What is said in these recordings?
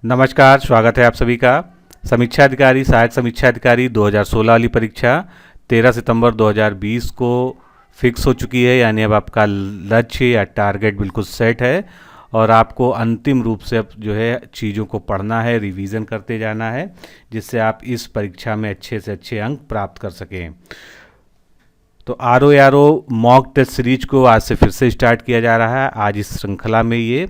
नमस्कार, स्वागत है आप सभी का। समीक्षा अधिकारी, सहायक समीक्षा अधिकारी 2016 वाली परीक्षा 13 सितंबर 2020 को फिक्स हो चुकी है। यानी अब आपका लक्ष्य या टारगेट बिल्कुल सेट है और आपको अंतिम रूप से अब जो है चीज़ों को पढ़ना है, रिवीजन करते जाना है, जिससे आप इस परीक्षा में अच्छे से अच्छे अंक प्राप्त कर सकें। तो आर मॉक टेस्ट सीरीज को आज से फिर से स्टार्ट किया जा रहा है। आज इस श्रृंखला में ये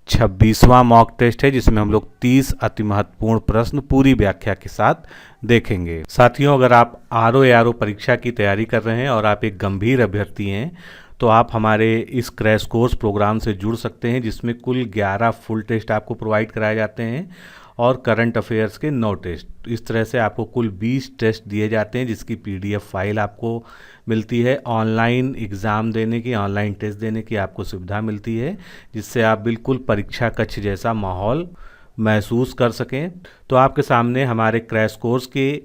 26वां मॉक टेस्ट है, जिसमें हम लोग 30 अति महत्वपूर्ण प्रश्न पूरी व्याख्या के साथ देखेंगे। साथियों, अगर आप आर परीक्षा की तैयारी कर रहे हैं और आप एक गंभीर अभ्यर्थी हैं तो आप हमारे इस क्रैश कोर्स प्रोग्राम से जुड़ सकते हैं, जिसमें कुल 11 फुल टेस्ट आपको प्रोवाइड कराए जाते हैं और करंट अफेयर्स के 9 टेस्ट। इस तरह से आपको कुल 20 टेस्ट दिए जाते हैं, जिसकी PDF फाइल आपको मिलती है। ऑनलाइन एग्ज़ाम देने की, ऑनलाइन टेस्ट देने की आपको सुविधा मिलती है, जिससे आप बिल्कुल परीक्षा कक्ष जैसा माहौल महसूस कर सकें। तो आपके सामने हमारे क्रैश कोर्स के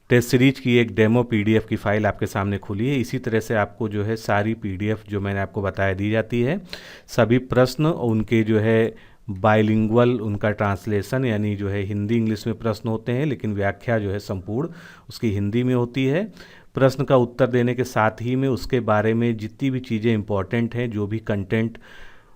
टेस्ट सीरीज की एक डेमो PDF की फ़ाइल आपके सामने खुली है। इसी तरह से आपको जो है सारी PDF जो मैंने आपको बताया दी जाती है। सभी प्रश्न उनके जो है बाइलिंगुअल, उनका ट्रांसलेशन यानी जो है हिंदी इंग्लिश में प्रश्न होते हैं, लेकिन व्याख्या जो है संपूर्ण उसकी हिंदी में होती है। प्रश्न का उत्तर देने के साथ ही में उसके बारे में जितनी भी चीज़ें इंपॉर्टेंट हैं, जो भी कंटेंट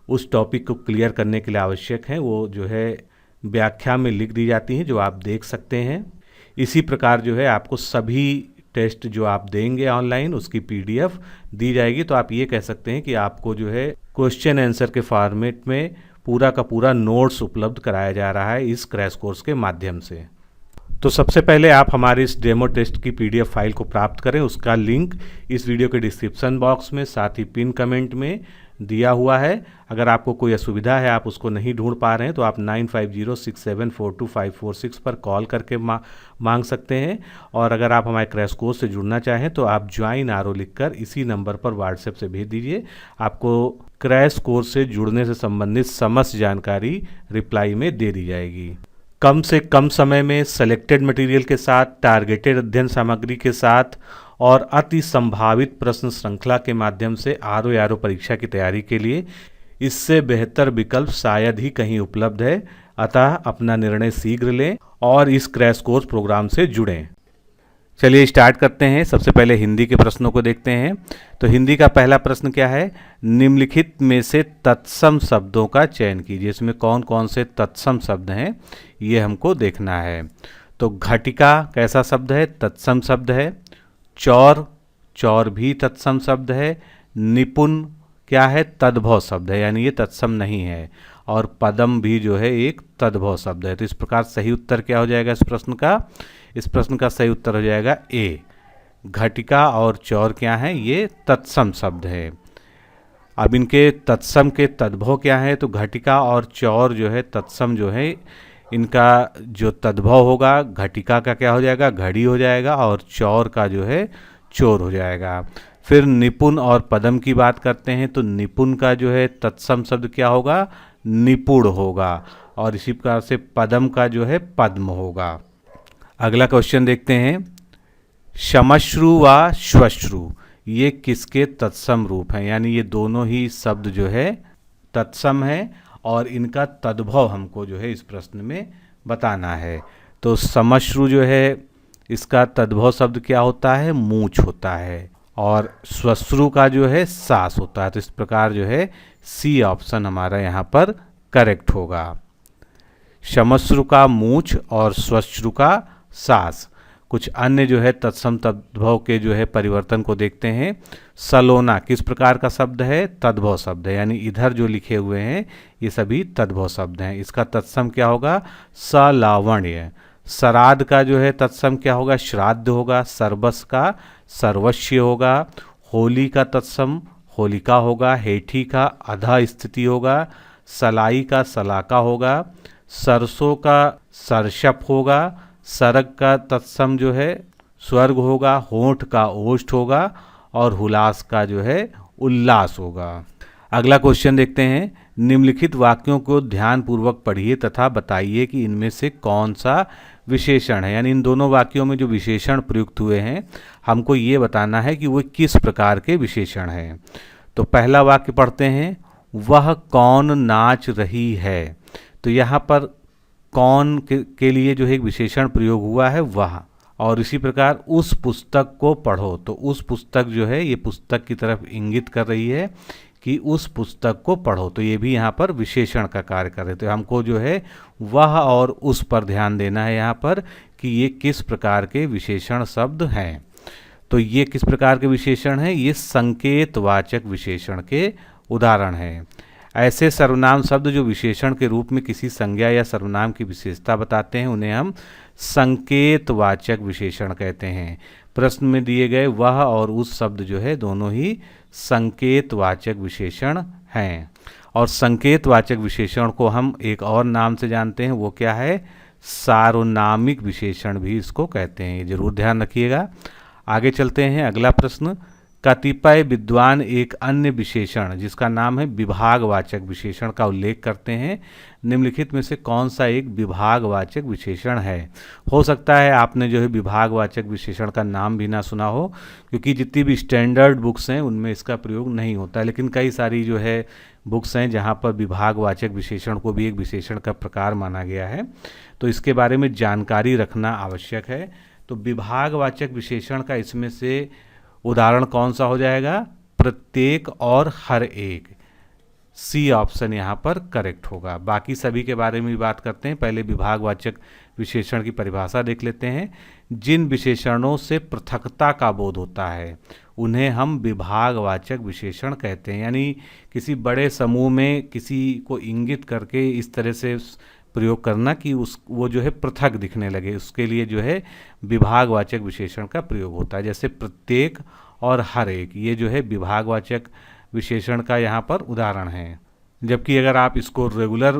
उस टॉपिक को क्लियर करने के लिए आवश्यक हैं, वो जो है व्याख्या में लिख दी जाती हैं, जो आप देख सकते हैं। इसी प्रकार जो है आपको सभी टेस्ट जो आप देंगे ऑनलाइन उसकी PDF दी जाएगी। तो आप ये कह सकते हैं कि आपको जो है क्वेश्चन आंसर के फॉर्मेट में पूरा का पूरा नोट्स उपलब्ध कराया जा रहा है इस क्रैश कोर्स के माध्यम से। तो सबसे पहले आप हमारे इस डेमो टेस्ट की PDF फाइल को प्राप्त करें। उसका लिंक इस वीडियो के डिस्क्रिप्शन बॉक्स में, साथ ही पिन कमेंट में दिया हुआ है। अगर आपको कोई असुविधा है, आप उसको नहीं ढूंढ पा रहे हैं, तो आप 9506742546 पर कॉल करके मांग सकते हैं। और अगर आप हमारे क्रैश कोर्स से जुड़ना चाहें तो आप ज्वाइन आरओ लिखकर इसी नंबर पर व्हाट्सएप से भेज दीजिए। आपको क्रैश कोर्स से जुड़ने से संबंधित समस्त जानकारी रिप्लाई में दे दी जाएगी। कम से कम समय में सेलेक्टेड मटेरियल के साथ, टारगेटेड अध्ययन सामग्री के साथ और अति संभावित प्रश्न श्रृंखला के माध्यम से आर परीक्षा की तैयारी के लिए इससे बेहतर विकल्प शायद ही कहीं उपलब्ध है। अतः अपना निर्णय शीघ्र लें और इस क्रैश कोर्स प्रोग्राम से जुड़ें। चलिए स्टार्ट करते हैं। सबसे पहले हिंदी के प्रश्नों को देखते हैं। तो हिंदी का पहला प्रश्न क्या है? निम्नलिखित में से तत्सम शब्दों का चयन कीजिए। इसमें कौन कौन से तत्सम शब्द हैं ये हमको देखना है। तो घटिका कैसा शब्द है? तत्सम शब्द है। चौर, चौर भी तत्सम शब्द है। निपुण क्या है? तद्भव शब्द है, यानी ये तत्सम नहीं है। और पदम भी जो है एक तद्भव शब्द है। तो इस प्रकार सही उत्तर क्या हो जाएगा इस प्रश्न का? इस प्रश्न का सही उत्तर हो जाएगा ए। घटिका और चौर क्या है? ये तत्सम शब्द है। अब इनके तत्सम के तद्भव क्या है? तो घटिका और चौर जो है तत्सम जो है, इनका जो तद्भव होगा घटिका का क्या हो जाएगा? घड़ी हो जाएगा, और चौर का जो है चोर हो जाएगा। फिर निपुण और पदम की बात करते हैं। तो निपुण का जो है तत्सम शब्द क्या होगा? निपुण होगा। और इसी प्रकार से पदम का जो है पद्म होगा। अगला क्वेश्चन देखते हैं। क्षमश्रु व श्वश्रु ये किसके तत्सम रूप हैं? यानी ये दोनों ही शब्द जो है तत्सम है और इनका तद्भव हमको जो है इस प्रश्न में बताना है। तो समश्रु जो है इसका तद्भव शब्द क्या होता है? मूछ होता है। और श्वश्रु का जो है सास होता है। तो इस प्रकार जो है सी ऑप्शन हमारा यहाँ पर करेक्ट होगा। क्षमश्रु का मूछ और श्वश्रु का सास। कुछ अन्य जो है तत्सम तद्भव के जो है परिवर्तन को देखते हैं। सलोना किस प्रकार का शब्द है? तद्भव शब्द है, यानी इधर जो लिखे हुए हैं ये सभी तद्भव शब्द हैं। इसका तत्सम क्या होगा? सलावण्य। श्राद्ध का जो है तत्सम क्या होगा? श्राद्ध होगा। सर्वस का सर्वस्व होगा। होली का तत्सम होलिका होगा। हेठी का अधा स्थिति होगा। सलाई का सलाका होगा। सरसों का सरसप होगा। सरग का तत्सम जो है स्वर्ग होगा। होंठ का ओष्ठ होगा। और हुलास का जो है उल्लास होगा। अगला क्वेश्चन देखते हैं। निम्नलिखित वाक्यों को ध्यानपूर्वक पढ़िए तथा बताइए कि इनमें से कौन सा विशेषण है। यानी इन दोनों वाक्यों में जो विशेषण प्रयुक्त हुए हैं हमको ये बताना है कि वो किस प्रकार के विशेषण हैं। तो पहला वाक्य पढ़ते हैं। वह कौन नाच रही है? तो यहाँ पर कौन के लिए जो है एक विशेषण प्रयोग हुआ है वह। और इसी प्रकार उस पुस्तक को पढ़ो, तो उस पुस्तक जो है ये पुस्तक की तरफ इंगित कर रही है कि उस पुस्तक को पढ़ो, तो ये भी यहाँ पर विशेषण का कार्य कर रहे हैं। तो हमको जो है वह और उस पर ध्यान देना है यहाँ पर कि ये किस प्रकार के विशेषण शब्द हैं। तो ये किस प्रकार के विशेषण हैं, ये संकेतवाचक विशेषण के उदाहरण हैं। ऐसे सर्वनाम शब्द जो विशेषण के रूप में किसी संज्ञा या सर्वनाम की विशेषता बताते हैं उन्हें हम संकेतवाचक विशेषण कहते हैं। प्रश्न में दिए गए वह और उस शब्द जो है दोनों ही संकेतवाचक विशेषण हैं। और संकेतवाचक विशेषण को हम एक और नाम से जानते हैं, वो क्या है, सार्वनामिक विशेषण भी इसको कहते हैं। ये जरूर ध्यान रखिएगा। आगे चलते हैं, अगला प्रश्न, कतिपय विद्वान एक अन्य विशेषण जिसका नाम है विभागवाचक विशेषण का उल्लेख करते हैं। निम्नलिखित में से कौन सा एक विभागवाचक विशेषण है। हो सकता है आपने जो है विभागवाचक विशेषण का नाम भी ना सुना हो, क्योंकि जितनी भी स्टैंडर्ड बुक्स हैं उनमें इसका प्रयोग नहीं होता है, लेकिन कई सारी जो है बुक्स हैं जहाँ पर विभागवाचक विशेषण को भी एक विशेषण का प्रकार माना गया है, तो इसके बारे में जानकारी रखना आवश्यक है। तो विभागवाचक विशेषण का इसमें से उदाहरण कौन सा हो जाएगा, प्रत्येक और हर एक। सी ऑप्शन यहाँ पर करेक्ट होगा। बाकी सभी के बारे में भी बात करते हैं। पहले विभागवाचक विशेषण की परिभाषा देख लेते हैं। जिन विशेषणों से पृथकता का बोध होता है उन्हें हम विभागवाचक विशेषण कहते हैं। यानी किसी बड़े समूह में किसी को इंगित करके इस तरह से प्रयोग करना कि वो जो है पृथक दिखने लगे, उसके लिए जो है विभागवाचक विशेषण का प्रयोग होता है। जैसे प्रत्येक और हर एक, ये जो है विभागवाचक विशेषण का यहाँ पर उदाहरण है। जबकि अगर आप इसको रेगुलर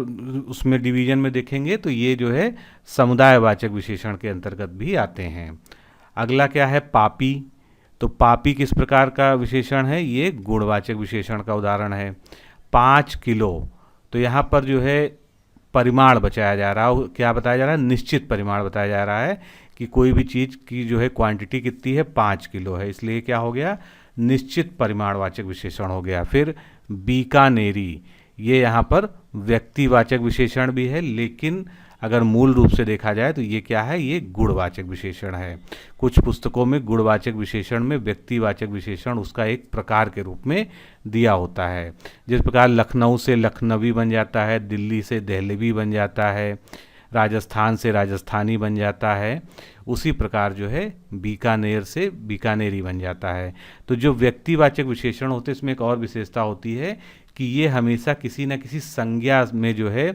उसमें डिवीजन में देखेंगे तो ये जो है समुदायवाचक विशेषण के अंतर्गत भी आते हैं। अगला क्या है, पापी। तो पापी किस प्रकार का विशेषण है, ये गुणवाचक विशेषण का उदाहरण है। 5 किलो, तो यहाँ पर जो है परिमाण बचाया जा रहा है। क्या बताया जा रहा है, निश्चित परिमाण बताया जा रहा है कि कोई भी चीज़ की जो है क्वांटिटी कितनी है, 5 किलो है, इसलिए क्या हो गया, निश्चित परिमाणवाचक विशेषण हो गया। फिर बीकानेरी, ये यहाँ पर व्यक्तिवाचक विशेषण भी है, लेकिन अगर मूल रूप से देखा जाए तो ये क्या है, ये गुणवाचक विशेषण है। कुछ पुस्तकों में गुणवाचक विशेषण में व्यक्तिवाचक विशेषण उसका एक प्रकार के रूप में दिया होता है। जिस प्रकार लखनऊ से लखनवी बन जाता है, दिल्ली से दहलवी बन जाता है, राजस्थान से राजस्थानी बन जाता है, उसी प्रकार जो है बीकानेर से बीकानेरी बन जाता है। तो जो व्यक्तिवाचक विशेषण होते हैं इसमें एक और विशेषता होती है कि ये हमेशा किसी न किसी संज्ञा में जो है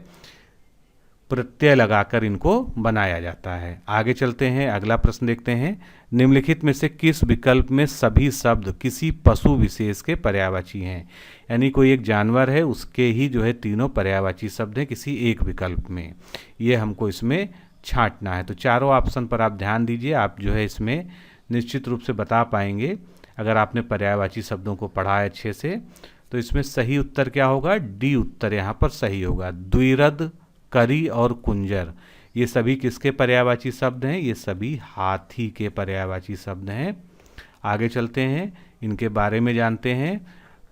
प्रत्यय लगाकर इनको बनाया जाता है। आगे चलते हैं, अगला प्रश्न देखते हैं। निम्नलिखित में से किस विकल्प में सभी शब्द किसी पशु विशेष के पर्यायवाची हैं। यानी कोई एक जानवर है, उसके ही जो है तीनों पर्यायवाची शब्द हैं किसी एक विकल्प में, ये हमको इसमें छांटना है। तो चारों ऑप्शन पर आप ध्यान दीजिए, आप जो है इसमें निश्चित रूप से बता पाएंगे अगर आपने पर्यायवाची शब्दों को पढ़ा है अच्छे से। तो इसमें सही उत्तर क्या होगा, डी उत्तर यहाँ पर सही होगा। द्विरद, करी और कुंजर, ये सभी किसके पर्यायवाची शब्द हैं, ये सभी हाथी के पर्यायवाची शब्द हैं। आगे चलते हैं, इनके बारे में जानते हैं।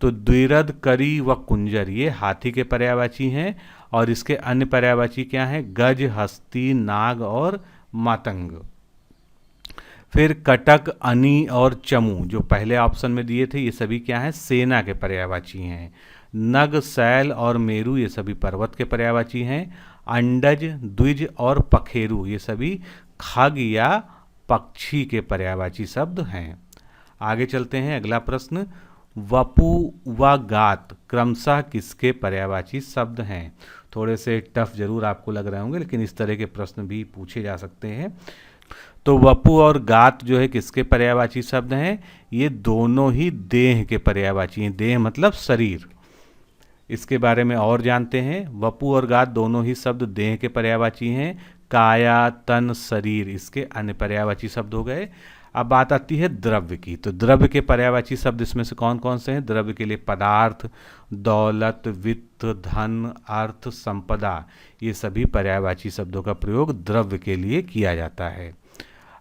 तो द्विरद, करी व कुंजर ये हाथी के पर्यायवाची हैं, और इसके अन्य पर्यायवाची क्या हैं, गज, हस्ती, नाग और मातंग। फिर कटक, अनी और चमू जो पहले ऑप्शन में दिए थे, ये सभी क्या हैं, सेना के पर्यायवाची हैं। नग, शैल और मेरु ये सभी पर्वत के पर्यायवाची हैं। अंडज, द्विज और पखेरु ये सभी खग या पक्षी के पर्यायवाची शब्द हैं। आगे चलते हैं, अगला प्रश्न, वपु व गात क्रमशः किसके पर्यायवाची शब्द हैं। थोड़े से टफ जरूर आपको लग रहे होंगे, लेकिन इस तरह के प्रश्न भी पूछे जा सकते हैं। तो वपु और गात जो है किसके पर्यायवाची शब्द हैं, ये दोनों ही देह के पर्यायवाची हैं। देह मतलब शरीर, इसके बारे में और जानते हैं। वपु और गात दोनों ही शब्द देह के पर्यायवाची हैं। काया, तन, शरीर इसके अन्य पर्यायवाची शब्द हो गए। अब बात आती है द्रव्य की। तो द्रव्य के पर्यायवाची शब्द इसमें से कौन कौन से हैं, द्रव्य के लिए पदार्थ, दौलत, वित्त, धन, अर्थ, संपदा ये सभी पर्यायवाची शब्दों का प्रयोग द्रव्य के लिए किया जाता है।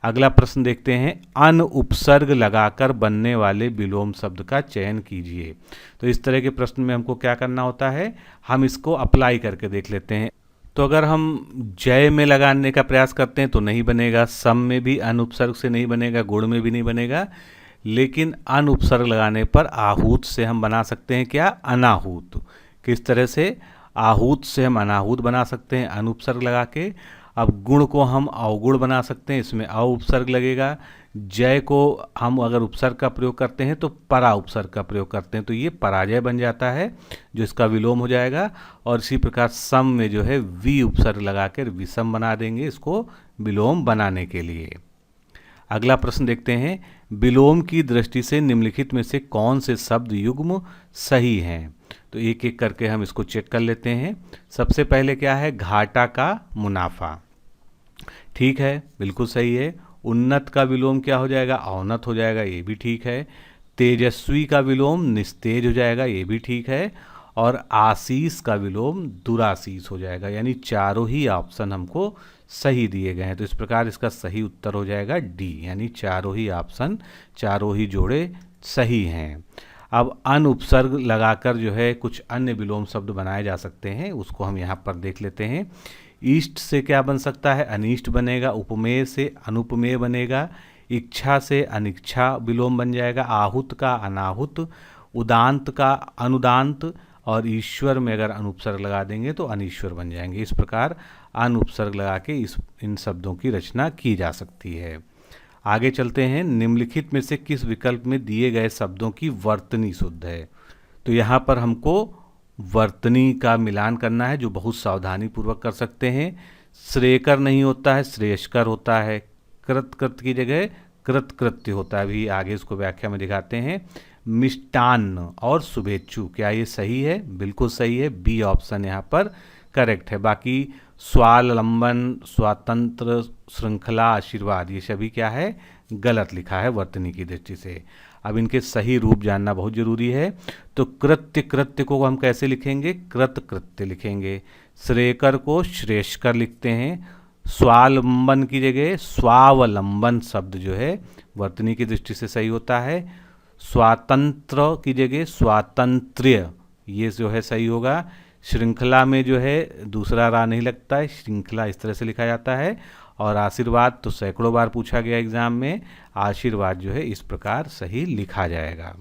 अगला प्रश्न देखते हैं, अन उपसर्ग लगाकर बनने वाले विलोम शब्द का चयन कीजिए। तो इस तरह के प्रश्न में हमको क्या करना होता है, हम इसको अप्लाई करके देख लेते हैं। तो अगर हम जय में लगाने का प्रयास करते हैं तो नहीं बनेगा, सम में भी अन उपसर्ग से नहीं बनेगा, गुण में भी नहीं बनेगा, लेकिन अन उपसर्ग लगाने पर आहूत से हम बना सकते हैं क्या, अनाहूत। किस तरह से, आहूत से हम अनाहूत बना सकते हैं अन उपसर्ग लगा के। अब गुण को हम अवगुण बना सकते हैं, इसमें अ उपसर्ग लगेगा। जय को हम अगर उपसर्ग का प्रयोग करते हैं तो परा उपसर्ग का प्रयोग करते हैं, तो ये पराजय बन जाता है, जो इसका विलोम हो जाएगा। और इसी प्रकार सम में जो है वी उपसर्ग लगा कर विषम बना देंगे, इसको विलोम बनाने के लिए। अगला प्रश्न देखते हैं, विलोम की दृष्टि से निम्नलिखित में से कौन से शब्द युग्म सही हैं। तो एक एक करके हम इसको चेक कर लेते हैं। सबसे पहले क्या है, घाटा का मुनाफा, ठीक है, बिल्कुल सही है। उन्नत का विलोम क्या हो जाएगा, अवनत हो जाएगा, ये भी ठीक है। तेजस्वी का विलोम निस्तेज हो जाएगा, ये भी ठीक है। और आशीष का विलोम दुराशीष हो जाएगा। यानी चारों ही ऑप्शन हमको सही दिए गए हैं, तो इस प्रकार इसका सही उत्तर हो जाएगा डी, यानी चारों ही ऑप्शन, चारों ही जोड़े सही हैं। अब अन उपसर्ग लगाकर जो है कुछ अन्य विलोम शब्द बनाए जा सकते हैं, उसको हम यहाँ पर देख लेते हैं। इष्ट से क्या बन सकता है, अनिष्ट बनेगा। उपमेय से अनुपमेय बनेगा। इच्छा से अनिच्छा विलोम बन जाएगा। आहूत का अनाहुत, उदांत का अनुदांत, और ईश्वर में अगर अनुपसर्ग लगा देंगे तो अनीश्वर बन जाएंगे। इस प्रकार अनुपसर्ग लगा के इन शब्दों की रचना की जा सकती है। आगे चलते हैं, निम्नलिखित में से किस विकल्प में दिए गए शब्दों की वर्तनी शुद्ध है। तो यहाँ पर हमको वर्तनी का मिलान करना है, जो बहुत सावधानी पूर्वक कर सकते हैं। श्रेयकर नहीं होता है, श्रेयस्कर होता है। कृत कृत की जगह कृतकृत्य होता है, अभी आगे इसको व्याख्या में दिखाते हैं। मिष्टान्न और शुभेच्छु, क्या ये सही है, बिल्कुल सही है, बी ऑप्शन यहाँ पर करेक्ट है। बाकी स्वावलंबन, स्वातंत्र, श्रृंखला, आशीर्वाद, ये सभी क्या है, गलत लिखा है वर्तनी की दृष्टि से। अब इनके सही रूप जानना बहुत जरूरी है। तो कृत्य, कृत्य को हम कैसे लिखेंगे, कृतकृत्य लिखेंगे। श्रेयकर को श्रेयस्कर लिखते हैं। स्वावलंबन की जगह स्वावलंबन शब्द जो है वर्तनी की दृष्टि से सही होता है। स्वातंत्र की जगह स्वातंत्र्य, ये जो है सही होगा। श्रृंखला में जो है दूसरा रा नहीं लगता है, श्रृंखला इस तरह से लिखा जाता है। और आशीर्वाद तो सैकड़ों बार पूछा गया एग्जाम में, आशीर्वाद जो है इस प्रकार सही लिखा जाएगा।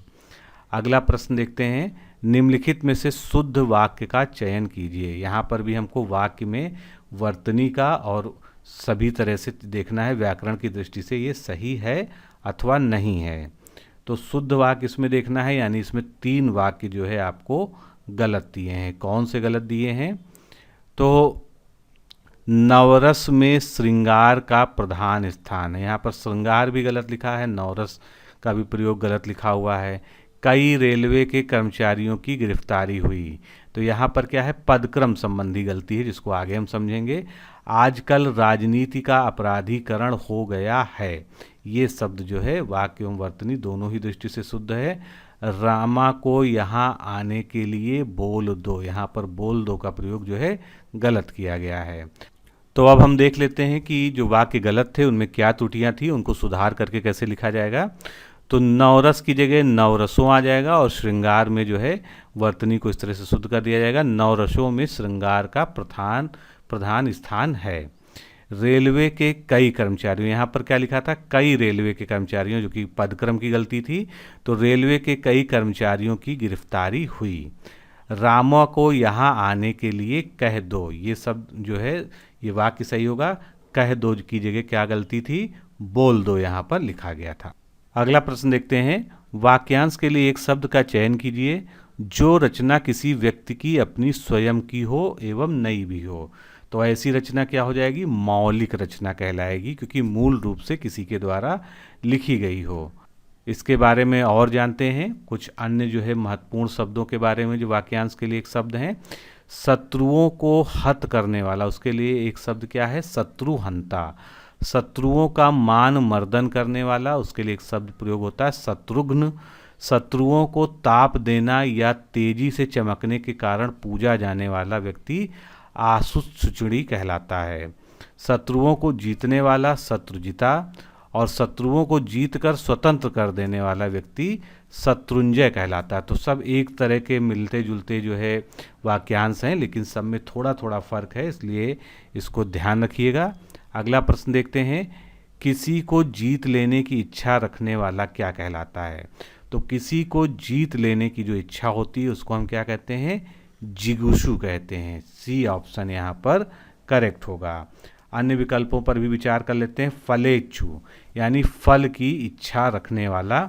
अगला प्रश्न देखते हैं, निम्नलिखित में से शुद्ध वाक्य का चयन कीजिए। यहाँ पर भी हमको वाक्य में वर्तनी का और सभी तरह से देखना है, व्याकरण की दृष्टि से ये सही है अथवा नहीं है। तो शुद्ध वाक्य इसमें देखना है, यानी इसमें 3 वाक्य जो है आपको गलत दिए हैं। कौन से गलत दिए हैं, तो नवरस में श्रृंगार का प्रधान स्थान है, यहाँ पर श्रृंगार भी गलत लिखा है, नवरस का भी प्रयोग गलत लिखा हुआ है। कई रेलवे के कर्मचारियों की गिरफ्तारी हुई, तो यहाँ पर क्या है, पदक्रम संबंधी गलती है, जिसको आगे हम समझेंगे। आजकल राजनीति का अपराधीकरण हो गया है, ये शब्द जो है वाक्य एवं वर्तनी दोनों ही दृष्टि से शुद्ध है। रामा को यहाँ आने के लिए बोल दो, यहाँ पर बोल दो का प्रयोग जो है गलत किया गया है। तो अब हम देख लेते हैं कि जो वाक्य गलत थे उनमें क्या त्रुटियां थी, उनको सुधार करके कैसे लिखा जाएगा। तो नवरस की जगह नवरसों आ जाएगा, और श्रृंगार में जो है वर्तनी को इस तरह से शुद्ध कर दिया जाएगा। नवरसों में श्रृंगार का प्रधान स्थान है। रेलवे के कई कर्मचारियों, यहाँ पर क्या लिखा था, कई रेलवे के कर्मचारियों, जो कि पदक्रम की गलती थी। तो रेलवे के कई कर्मचारियों की गिरफ्तारी हुई। रामा को यहाँ आने के लिए कह दो, ये सब जो है ये वाक्य सही होगा। कह दो की जगह क्या गलती थी, बोल दो यहाँ पर लिखा गया था। अगला प्रश्न देखते हैं, वाक्यांश के लिए एक शब्द का चयन कीजिए जो रचना किसी व्यक्ति की अपनी स्वयं की हो एवं नई भी हो। तो ऐसी रचना क्या हो जाएगी, मौलिक रचना कहलाएगी, क्योंकि मूल रूप से किसी के द्वारा लिखी गई हो। इसके बारे में और जानते हैं कुछ अन्य जो है महत्वपूर्ण शब्दों के बारे में, जो वाक्यांश के लिए एक शब्द हैं। शत्रुओं को हत करने वाला, उसके लिए एक शब्द क्या है, शत्रुहंता। शत्रुओं का मान मर्दन करने वाला, उसके लिए एक शब्द प्रयोग होता है शत्रुघ्न। शत्रुओं को ताप देना या तेजी से चमकने के कारण पूजा जाने वाला व्यक्ति आसुत सुचड़ी कहलाता है। शत्रुओं को जीतने वाला शत्रुजिता, और शत्रुओं को जीत कर स्वतंत्र कर देने वाला व्यक्ति शत्रुंजय कहलाता है। तो सब एक तरह के मिलते जुलते जो है वाक्यांश हैं, लेकिन सब में थोड़ा थोड़ा फर्क है, इसलिए इसको ध्यान रखिएगा। अगला प्रश्न देखते हैं, किसी को जीत लेने की इच्छा रखने वाला क्या कहलाता है? तो किसी को जीत लेने की जो इच्छा होती है उसको हम क्या कहते हैं? जिगुषु कहते हैं। सी ऑप्शन यहाँ पर करेक्ट होगा। अन्य विकल्पों पर भी विचार कर लेते हैं। फलेच्छु यानी फल की इच्छा रखने वाला।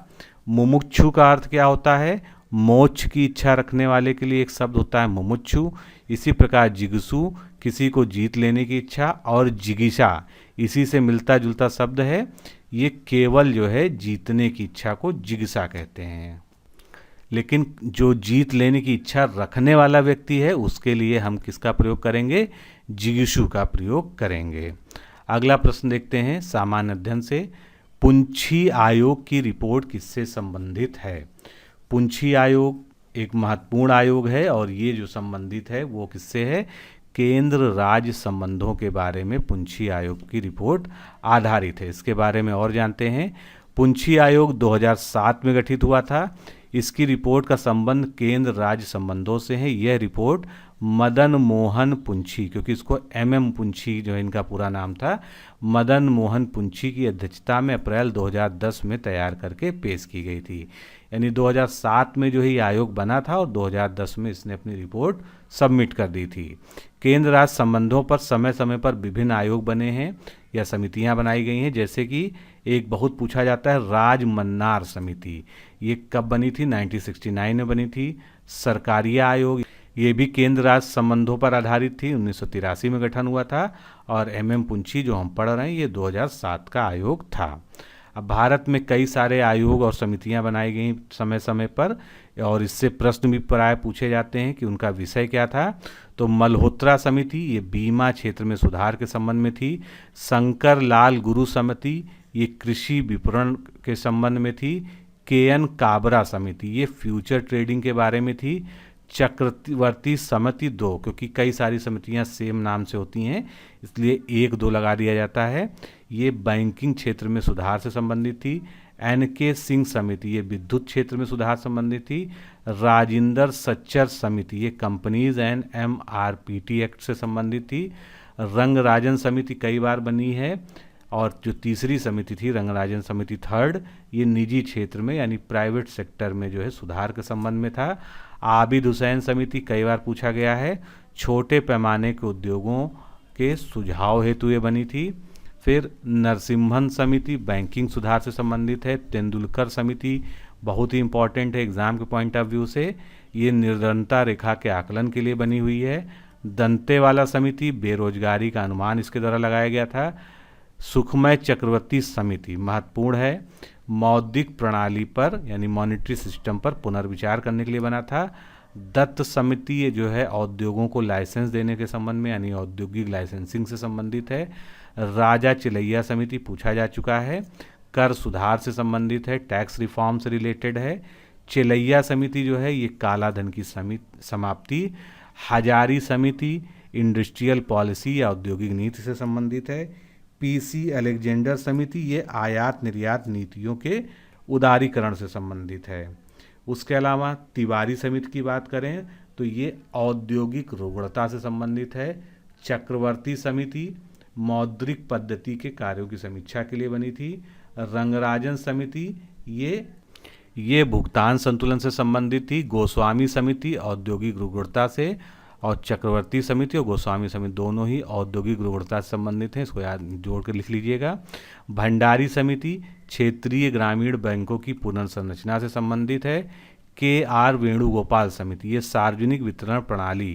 मुमुक्षु का अर्थ क्या होता है? मोक्ष की इच्छा रखने वाले के लिए एक शब्द होता है मुमुक्षु। इसी प्रकार जिगुषु किसी को जीत लेने की इच्छा, और जिगीषा इसी से मिलता जुलता शब्द है। ये केवल जो है जीतने की इच्छा को जिगीषा कहते हैं। लेकिन जो जीत लेने की इच्छा रखने वाला व्यक्ति है उसके लिए हम किसका प्रयोग करेंगे? जिगीषु का प्रयोग करेंगे। अगला प्रश्न देखते हैं सामान्य अध्ययन से। पुंछी आयोग की रिपोर्ट किससे संबंधित है? पुंछी आयोग एक महत्वपूर्ण आयोग है और ये जो संबंधित है वो किससे है? केंद्र राज्य संबंधों के बारे में पुंछी आयोग की रिपोर्ट आधारित है। इसके बारे में और जानते हैं। पुंछी आयोग 2007 में गठित हुआ था। इसकी रिपोर्ट का संबंध केंद्र राज्य संबंधों से है। यह रिपोर्ट मदन मोहन पुंछी, क्योंकि इसको MM पुंछी जो इनका पूरा नाम था, मदन मोहन पुंछी की अध्यक्षता में अप्रैल 2010 में तैयार करके पेश की गई थी। यानी 2007 में जो है ये आयोग बना था और 2010 में इसने अपनी रिपोर्ट सबमिट कर दी थी। केंद्र राज्य संबंधों पर समय समय पर विभिन्न आयोग बने हैं या समितियां बनाई गई हैं, जैसे कि एक बहुत पूछा जाता है राज मन्नार समिति। ये कब बनी थी? 1969 में बनी थी। सरकारिया आयोग ये भी केंद्र राज्य संबंधों पर आधारित थी, 1983 में गठन हुआ था। और MM पुंछी जो हम पढ़ रहे हैं ये 2007 का आयोग था। अब भारत में कई सारे आयोग और समितियां बनाई गई समय समय पर, और इससे प्रश्न भी प्राय पूछे जाते हैं कि उनका विषय क्या था। तो मल्होत्रा समिति ये बीमा क्षेत्र में सुधार के संबंध में थी। शंकर लाल गुरु समिति ये कृषि विपणन के संबंध में थी। KN काबरा समिति ये फ्यूचर ट्रेडिंग के बारे में थी। चक्रवर्ती समिति 2, क्योंकि कई सारी समितियां सेम नाम से होती हैं इसलिए 1-2 लगा दिया जाता है, ये बैंकिंग क्षेत्र में सुधार से संबंधित थी। NK सिंह समिति ये विद्युत क्षेत्र में सुधार संबंधित थी। राजिंदर सच्चर समिति ये कंपनीज एंड MRPT एक्ट से संबंधित थी। रंगराजन समिति कई बार बनी है। और जो तीसरी समिति थी रंगराजन समिति 3rd, ये निजी क्षेत्र में यानी प्राइवेट सेक्टर में जो है सुधार के संबंध में था। आबिद हुसैन समिति कई बार पूछा गया है, छोटे पैमाने के उद्योगों के सुझाव हेतु ये बनी थी। फिर नरसिम्हन समिति बैंकिंग सुधार से संबंधित है। तेंदुलकर समिति बहुत ही इंपॉर्टेंट है एग्जाम के पॉइंट ऑफ व्यू से, ये निरंतरता रेखा के आकलन के लिए बनी हुई है। दंतेवाला समिति बेरोजगारी का अनुमान इसके द्वारा लगाया गया था। सुखमय चक्रवर्ती समिति महत्वपूर्ण है, मौद्रिक प्रणाली पर यानी मॉनेटरी सिस्टम पर पुनर्विचार करने के लिए बना था। दत्त समिति ये जो है औद्योगों को लाइसेंस देने के संबंध में यानी औद्योगिक लाइसेंसिंग से संबंधित है। राजा चिलैया समिति पूछा जा चुका है, कर सुधार से संबंधित है, टैक्स रिफॉर्म से रिलेटेड है। चिलैया समिति जो है ये काला धन की समाप्ति। हजारी समिति इंडस्ट्रियल पॉलिसी या औद्योगिक नीति से संबंधित है। PC अलेक्जेंडर समिति ये आयात निर्यात नीतियों के उदारीकरण से संबंधित है। उसके अलावा तिवारी समिति की बात करें तो ये औद्योगिक रुग्णता से संबंधित है। चक्रवर्ती समिति मौद्रिक पद्धति के कार्यों की समीक्षा के लिए बनी थी। रंगराजन समिति ये भुगतान संतुलन से संबंधित थी। गोस्वामी समिति औद्योगिक रुग्णता से, और चक्रवर्ती समिति और गोस्वामी समिति दोनों ही औद्योगिक रुग्णता से संबंधित हैं, इसको याद जोड़ कर लिख लीजिएगा। भंडारी समिति क्षेत्रीय ग्रामीण बैंकों की पुनर्संरचना से संबंधित है। KR वेणुगोपाल समिति ये सार्वजनिक वितरण प्रणाली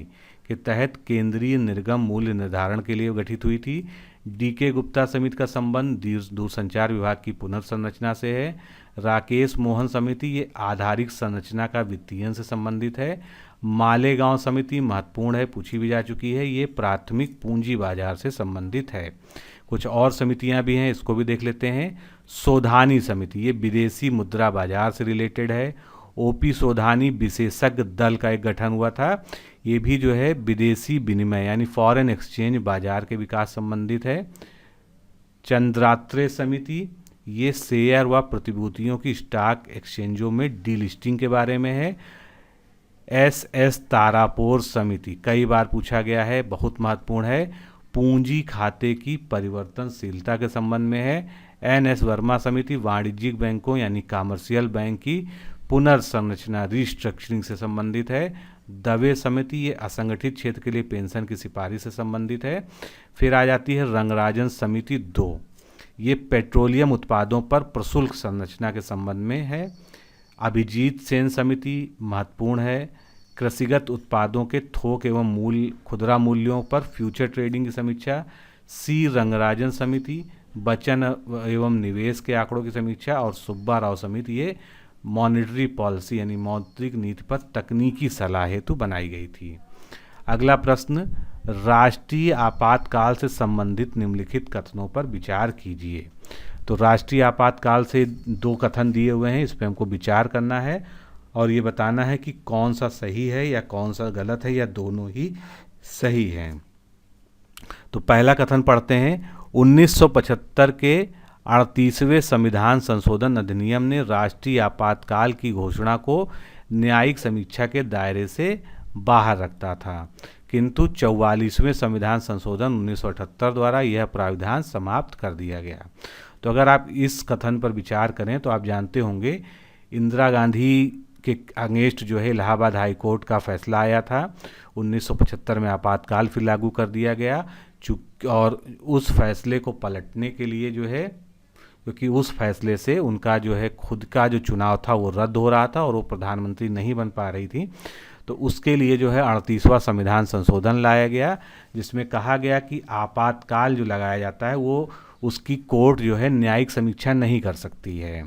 के तहत केंद्रीय निर्गम मूल्य निर्धारण के लिए गठित हुई थी। DK गुप्ता समिति का संबंध दूरसंचार विभाग की पुनर्संरचना से है। राकेश मोहन समिति ये आधारिक संरचना का वित्तीयन से संबंधित है। मालेगांव समिति महत्वपूर्ण है, पूछी भी जा चुकी है, ये प्राथमिक पूंजी बाजार से संबंधित है। कुछ और समितियां भी हैं, इसको भी देख लेते हैं। सोधानी समिति ये विदेशी मुद्रा बाजार से रिलेटेड है। OP सोधानी विशेषज्ञ दल का एक गठन हुआ था, ये भी जो है विदेशी विनिमय यानी फॉरेन एक्सचेंज बाजार के विकास संबंधित है। चंद्रात्रे समिति ये शेयर व प्रतिभूतियों की स्टॉक एक्सचेंजों में डीलिस्टिंग के बारे में है। एस तारापोर समिति कई बार पूछा गया है, बहुत महत्वपूर्ण है, पूंजी खाते की परिवर्तनशीलता के संबंध में है। एन.एस. वर्मा समिति वाणिज्यिक बैंकों यानी कमर्शियल बैंक की पुनर्संरचना रिस्ट्रक्चरिंग से संबंधित है। दवे समिति ये असंगठित क्षेत्र के लिए पेंशन की सिफारिश से संबंधित है। फिर आ जाती है रंगराजन समिति 2, ये पेट्रोलियम उत्पादों पर प्रशुल्क संरचना के संबंध में है। अभिजीत सेन समिति महत्वपूर्ण है, कृषिगत उत्पादों के थोक एवं खुदरा मूल्यों पर फ्यूचर ट्रेडिंग की समीक्षा। सी रंगराजन समिति बचत एवं निवेश के आंकड़ों की समीक्षा। और सुब्बा राव समिति ये मॉनेटरी पॉलिसी यानी मौद्रिक नीति पर तकनीकी सलाह हेतु बनाई गई थी। अगला प्रश्न, राष्ट्रीय आपातकाल से संबंधित निम्नलिखित कथनों पर विचार कीजिए। तो राष्ट्रीय आपातकाल से 2 कथन दिए हुए हैं, इस पर हमको विचार करना है और ये बताना है कि कौन सा सही है या कौन सा गलत है या दोनों ही सही हैं। तो पहला कथन पढ़ते हैं। 1975 के 38वें संविधान संशोधन अधिनियम ने राष्ट्रीय आपातकाल की घोषणा को न्यायिक समीक्षा के दायरे से बाहर रखता था, किंतु 44वें संविधान संशोधन 1978 द्वारा यह प्राविधान समाप्त कर दिया गया। तो अगर आप इस कथन पर विचार करें तो आप जानते होंगे इंदिरा गांधी के अगेंस्ट जो है इलाहाबाद हाई कोर्ट का फैसला आया था, 1975 में आपातकाल फिर लागू कर दिया गया। और उस फैसले को पलटने के लिए जो है, क्योंकि उस फैसले से उनका जो है खुद का जो चुनाव था वो रद्द हो रहा था और वो प्रधानमंत्री नहीं बन पा रही थी, तो उसके लिए जो है 38वां संविधान संशोधन लाया गया, जिसमें कहा गया कि आपातकाल जो लगाया जाता है वो उसकी कोर्ट जो है न्यायिक समीक्षा नहीं कर सकती है।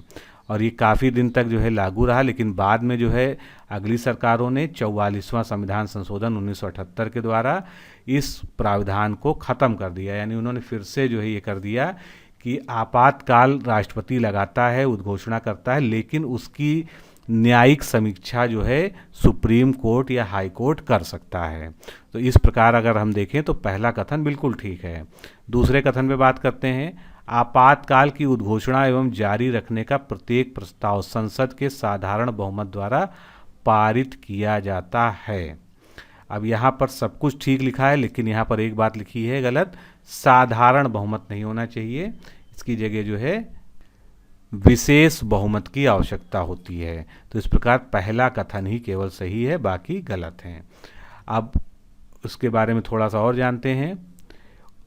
और ये काफ़ी दिन तक जो है लागू रहा, लेकिन बाद में जो है अगली सरकारों ने 44वां संविधान संशोधन 1978 के द्वारा इस प्रावधान को ख़त्म कर दिया। यानी उन्होंने फिर से जो है ये कर दिया कि आपातकाल राष्ट्रपति लगाता है, उद्घोषणा करता है, लेकिन उसकी न्यायिक समीक्षा जो है सुप्रीम कोर्ट या हाई कोर्ट कर सकता है। तो इस प्रकार अगर हम देखें तो पहला कथन बिल्कुल ठीक है। दूसरे कथन पे बात करते हैं। आपातकाल की उद्घोषणा एवं जारी रखने का प्रत्येक प्रस्ताव संसद के साधारण बहुमत द्वारा पारित किया जाता है। अब यहाँ पर सब कुछ ठीक लिखा है, लेकिन यहाँ पर एक बात लिखी है गलत, साधारण बहुमत नहीं होना चाहिए, इसकी जगह जो है विशेष बहुमत की आवश्यकता होती है। तो इस प्रकार पहला कथन ही केवल सही है, बाकी गलत हैं। अब उसके बारे में थोड़ा सा और जानते हैं।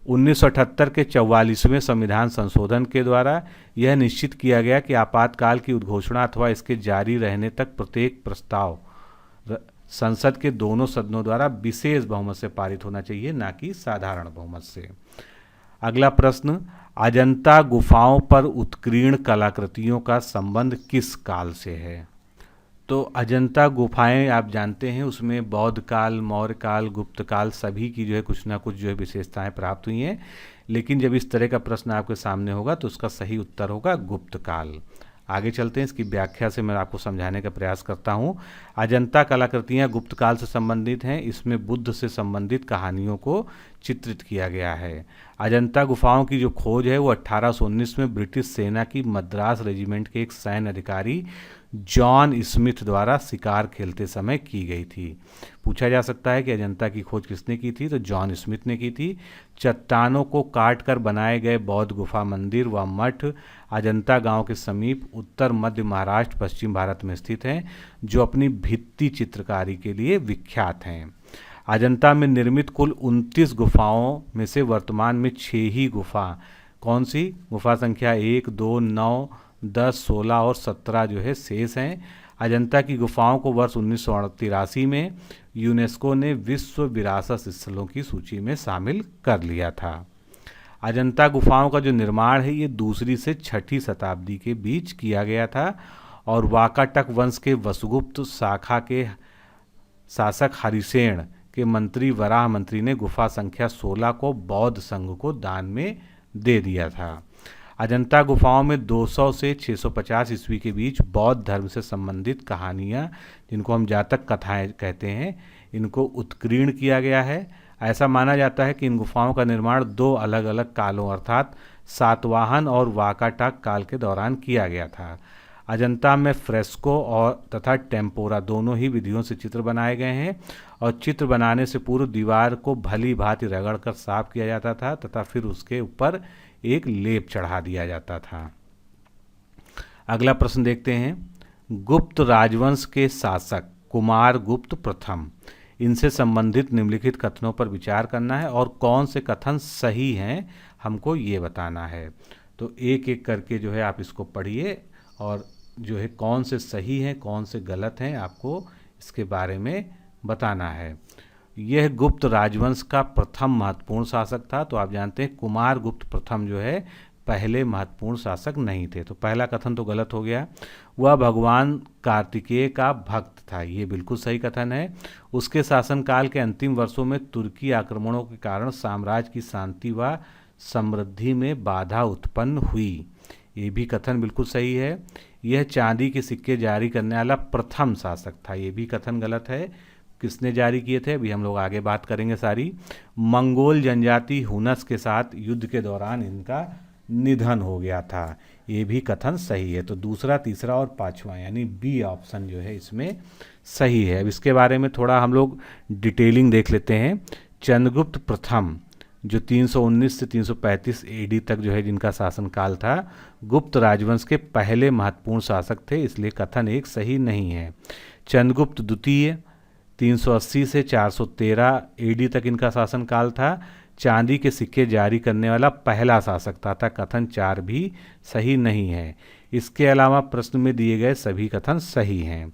1978 के 44वें संविधान संशोधन के द्वारा यह निश्चित किया गया कि आपातकाल की उद्घोषणा अथवा इसके जारी रहने तक प्रत्येक प्रस्ताव संसद के दोनों सदनों द्वारा विशेष बहुमत से पारित होना चाहिए, ना कि साधारण बहुमत से। अगला प्रश्न, अजंता गुफाओं पर उत्कीर्ण कलाकृतियों का संबंध किस काल से है? तो अजंता गुफाएं आप जानते हैं, उसमें बौद्ध काल, मौर्य काल, गुप्त काल सभी की जो है कुछ ना कुछ जो है विशेषताएं प्राप्त हुई हैं। लेकिन जब इस तरह का प्रश्न आपके सामने होगा तो उसका सही उत्तर होगा गुप्त काल। आगे चलते हैं, इसकी व्याख्या से मैं आपको समझाने का प्रयास करता हूँ। अजंता कलाकृतियाँ गुप्त काल से संबंधित हैं। इसमें बुद्ध से संबंधित कहानियों को चित्रित किया गया है। अजंता गुफाओं की जो खोज है वो 1819 में ब्रिटिश सेना की मद्रास रेजिमेंट के एक सैन्य अधिकारी जॉन स्मिथ द्वारा शिकार खेलते समय की गई थी। पूछा जा सकता है कि अजंता की खोज किसने की थी, तो जॉन स्मिथ ने की थी। चट्टानों को काटकर बनाए गए बौद्ध गुफा मंदिर व मठ अजंता गांव के समीप उत्तर मध्य महाराष्ट्र पश्चिम भारत में स्थित हैं, जो अपनी भित्ति चित्रकारी के लिए विख्यात हैं। अजंता में निर्मित कुल 29 गुफाओं में से वर्तमान में 6 ही गुफा, कौन सी गुफा संख्या 1, 2, 9, 10, 16 और 17 जो है शेष हैं। अजंता की गुफाओं को वर्ष 1983 में यूनेस्को ने विश्व विरासत स्थलों की सूची में शामिल कर लिया था। अजंता गुफाओं का जो निर्माण है ये 2री से 6ठी शताब्दी के बीच किया गया था और वाकाटक वंश के वसुगुप्त शाखा के शासक हरिसेन के मंत्री वराह मंत्री ने गुफा संख्या 16 को बौद्ध संघ को दान में दे दिया था। अजंता गुफाओं में 200 से 650 ईस्वी के बीच बौद्ध धर्म से संबंधित कहानियाँ, जिनको हम जातक कथाएं कहते हैं, इनको उत्कीर्ण किया गया है। ऐसा माना जाता है कि इन गुफाओं का निर्माण 2 अलग अलग कालों अर्थात सातवाहन और वाकाटक काल के दौरान किया गया था। अजंता में फ्रेस्को और तथा टेम्पोरा दोनों ही विधियों से चित्र बनाए गए हैं और चित्र बनाने से पूर्व दीवार को भली भांति रगड़कर साफ किया जाता था तथा फिर उसके ऊपर एक लेप चढ़ा दिया जाता था। अगला प्रश्न देखते हैं, गुप्त राजवंश के शासक कुमारगुप्त प्रथम, इनसे संबंधित निम्नलिखित कथनों पर विचार करना है और कौन से कथन सही हैं हमको ये बताना है। तो एक एक करके जो है आप इसको पढ़िए और जो है कौन से सही हैं कौन से गलत हैं आपको इसके बारे में बताना है। यह गुप्त राजवंश का प्रथम महत्वपूर्ण शासक था। तो आप जानते हैं कुमारगुप्त प्रथम जो है पहले महत्वपूर्ण शासक नहीं थे। तो पहला कथन तो गलत हो गया। वह भगवान कार्तिकेय का भक्त था, ये बिल्कुल सही कथन है। उसके शासनकाल के अंतिम वर्षों में तुर्की आक्रमणों के कारण साम्राज्य की शांति व समृद्धि में बाधा उत्पन्न हुई, ये भी कथन बिल्कुल सही है। यह चांदी के सिक्के जारी करने वाला प्रथम शासक था, ये भी कथन गलत है। किसने जारी किए थे अभी हम लोग आगे बात करेंगे सारी। मंगोल जनजाति हुनस के साथ युद्ध के दौरान इनका निधन हो गया था, ये भी कथन सही है। तो दूसरा, तीसरा और पांचवा यानी बी ऑप्शन जो है इसमें सही है। अब इसके बारे में थोड़ा हम लोग डिटेलिंग देख लेते हैं। चंद्रगुप्त प्रथम जो 319 से 335 एडी तक जो है जिनका शासनकाल था, गुप्त राजवंश के पहले महत्वपूर्ण शासक थे, इसलिए कथन एक सही नहीं है। चंद्रगुप्त द्वितीय 380 से 413 एडी तक इनका शासनकाल था, चांदी के सिक्के जारी करने वाला पहला शासक था, कथन 4 भी सही नहीं है। इसके अलावा प्रश्न में दिए गए सभी कथन सही हैं।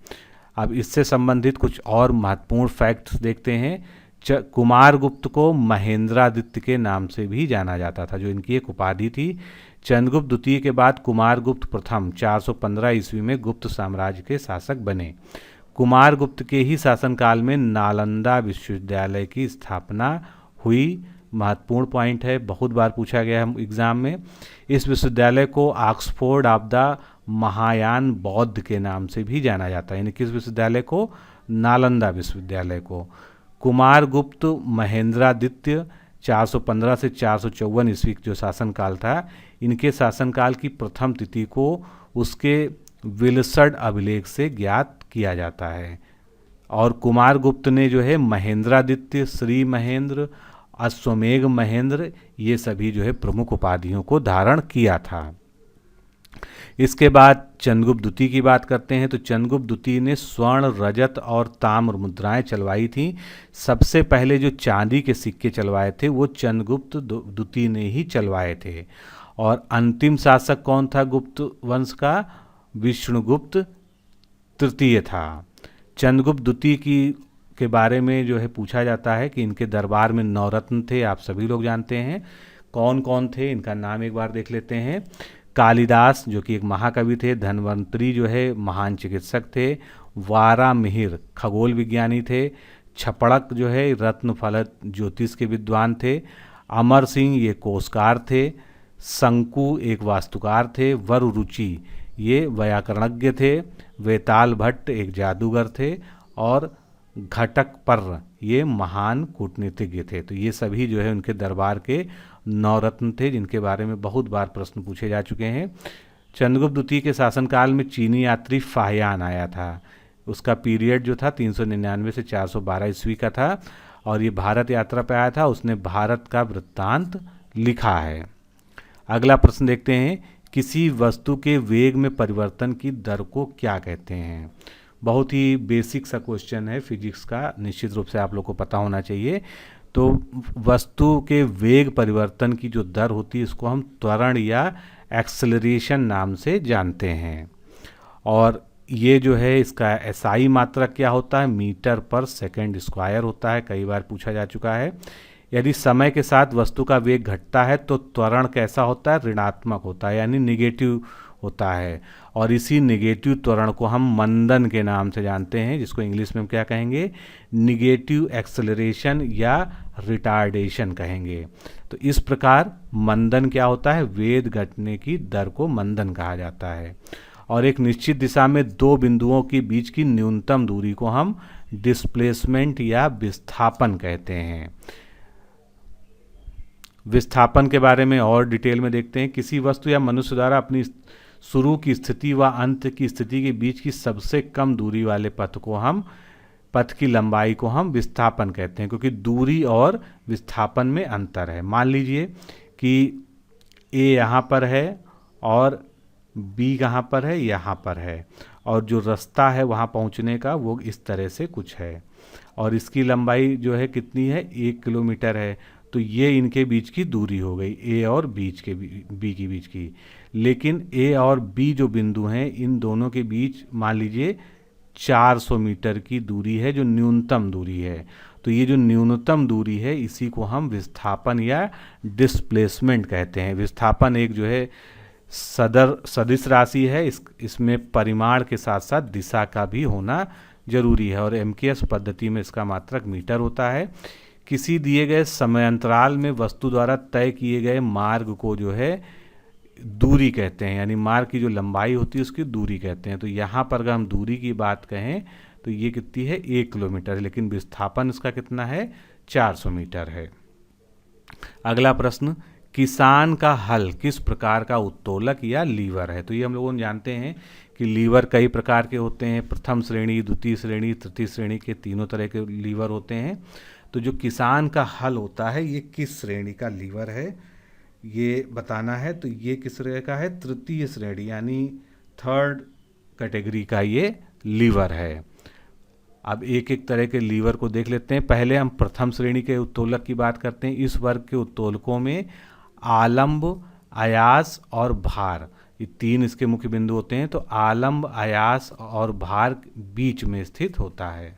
अब इससे संबंधित कुछ और महत्वपूर्ण फैक्ट्स देखते हैं। कुमारगुप्त को महेंद्रादित्य के नाम से भी जाना जाता था, जो इनकी एक उपाधि थी। चंद्रगुप्त द्वितीय के बाद कुमारगुप्त प्रथम 415 ईस्वी में गुप्त साम्राज्य के शासक बने। कुमारगुप्त के ही शासनकाल में नालंदा विश्वविद्यालय की स्थापना हुई, महत्वपूर्ण पॉइंट है, बहुत बार पूछा गया है एग्जाम में। इस विश्वविद्यालय को ऑक्सफोर्ड ऑफ द महायान बौद्ध के नाम से भी जाना जाता है, यानी किस विश्वविद्यालय को, नालंदा विश्वविद्यालय को। कुमारगुप्त महेंद्रादित्य 415 से 454 ईस्वी जो शासनकाल था, इनके शासनकाल की प्रथम तिथि को उसके विलसड अभिलेख से ज्ञात किया जाता है। और कुमारगुप्त ने जो है महेंद्रादित्य, श्री महेंद्र, अश्वमेघ महेंद्र, ये सभी जो है प्रमुख उपाधियों को धारण किया था। इसके बाद चंद्रगुप्त द्वितीय की बात करते हैं। तो चंद्रगुप्त द्वितीय ने स्वर्ण, रजत और ताम्र मुद्राएं चलवाई थी। सबसे पहले जो चांदी के सिक्के चलवाए थे वो चंद्रगुप्त द्वितीय ने ही चलवाए थे। और अंतिम शासक कौन था गुप्त वंश का, विष्णुगुप्त तृतीय था। चंद्रगुप्त द्वितीय के बारे में जो है पूछा जाता है कि इनके दरबार में 9 रत्न थे, आप सभी लोग जानते हैं। कौन कौन थे इनका नाम एक बार देख लेते हैं। कालिदास जो कि एक महाकवि थे, धन्वंतरी जो है महान चिकित्सक थे, वारामिहिर खगोल विज्ञानी थे, छपड़क जो है रत्न फलक ज्योतिष के विद्वान थे, अमर सिंह ये कोशकार थे, शंकु एक वास्तुकार थे, वरुरुचि ये व्याकरणज्ञ थे, वेताल भट्ट एक जादूगर थे और घटक पर्र ये महान कूटनीतिज्ञ थे। तो ये सभी जो है उनके दरबार के 9 रत्न थे, जिनके बारे में बहुत बार प्रश्न पूछे जा चुके हैं। चंद्रगुप्त द्वितीय के शासनकाल में चीनी यात्री फाहियान आया था, उसका पीरियड जो था 399 से 412 ईस्वी का था और ये भारत यात्रा पर आया था, उसने भारत का वृत्तांत लिखा है। अगला प्रश्न देखते हैं, किसी वस्तु के वेग में परिवर्तन की दर को क्या कहते हैं। बहुत ही बेसिक सा क्वेश्चन है फिजिक्स का, निश्चित रूप से आप लोग को पता होना चाहिए। तो वस्तु के वेग परिवर्तन की जो दर होती है इसको हम त्वरण या एक्सेलरेशन नाम से जानते हैं। और ये जो है इसका एसआई मात्रक क्या होता है, मीटर पर सेकंड स्क्वायर होता है, कई बार पूछा जा चुका है। यदि समय के साथ वस्तु का वेग घटता है तो त्वरण कैसा होता है, ऋणात्मक होता है, यानी निगेटिव होता है। और इसी निगेटिव त्वरण को हम मंदन के नाम से जानते हैं, जिसको इंग्लिश में हम क्या कहेंगे, निगेटिव एक्सेलरेशन या रिटार्डेशन कहेंगे। तो इस प्रकार मंदन क्या होता है, वेग घटने की दर को मंदन कहा जाता है। और एक निश्चित दिशा में 2 बिंदुओं के बीच की न्यूनतम दूरी को हम डिस्प्लेसमेंट या विस्थापन कहते हैं। विस्थापन के बारे में और डिटेल में देखते हैं। किसी वस्तु या मनुष्य द्वारा अपनी शुरू की स्थिति व अंत की स्थिति के बीच की सबसे कम दूरी वाले पथ की लंबाई को हम विस्थापन कहते हैं, क्योंकि दूरी और विस्थापन में अंतर है। मान लीजिए कि ए यहाँ पर है और बी कहाँ पर है, यहाँ पर है, और जो रास्ता है वहाँ पहुँचने का वो इस तरह से कुछ है, और इसकी लंबाई जो है कितनी है, 1 किलोमीटर है। तो ये इनके बीच की दूरी हो गई, ए और बी के बीच की। लेकिन ए और बी जो बिंदु हैं, इन दोनों के बीच मान लीजिए 400 मीटर की दूरी है, जो न्यूनतम दूरी है। तो ये जो न्यूनतम दूरी है, इसी को हम विस्थापन या डिस्प्लेसमेंट कहते हैं। विस्थापन एक जो है सदिश राशि है, इसमें परिमाण के साथ साथ दिशा का भी होना जरूरी है, और एमकेएस पद्धति में इसका मात्रक मीटर होता है। किसी दिए गए समयांतराल में वस्तु द्वारा तय किए गए मार्ग को जो है दूरी कहते हैं, यानी मार्ग की जो लंबाई होती है उसकी दूरी कहते हैं। तो यहाँ पर अगर हम दूरी की बात कहें तो ये कितनी है, 1 किलोमीटर, लेकिन विस्थापन इसका कितना है, 400 मीटर है। अगला प्रश्न, किसान का हल किस प्रकार का उत्तोलक या लीवर है? तो ये हम लोगों जानते हैं कि लीवर कई प्रकार के होते हैं, प्रथम श्रेणी, द्वितीय श्रेणी, तृतीय श्रेणी के तीनों तरह के लीवर होते हैं। तो जो किसान का हल होता है ये किस श्रेणी का लीवर है ये बताना है। तो ये किस श्रेणी का है, तृतीय श्रेणी यानी 3rd कैटेगरी का ये लीवर है। अब एक एक तरह के लीवर को देख लेते हैं। पहले हम प्रथम श्रेणी के उत्तोलक की बात करते हैं। इस वर्ग के उत्तोलकों में आलंब, आयास और भार, ये 3 इसके मुख्य बिंदु होते हैं। तो आलंब, आयास और भार बीच में स्थित होता है,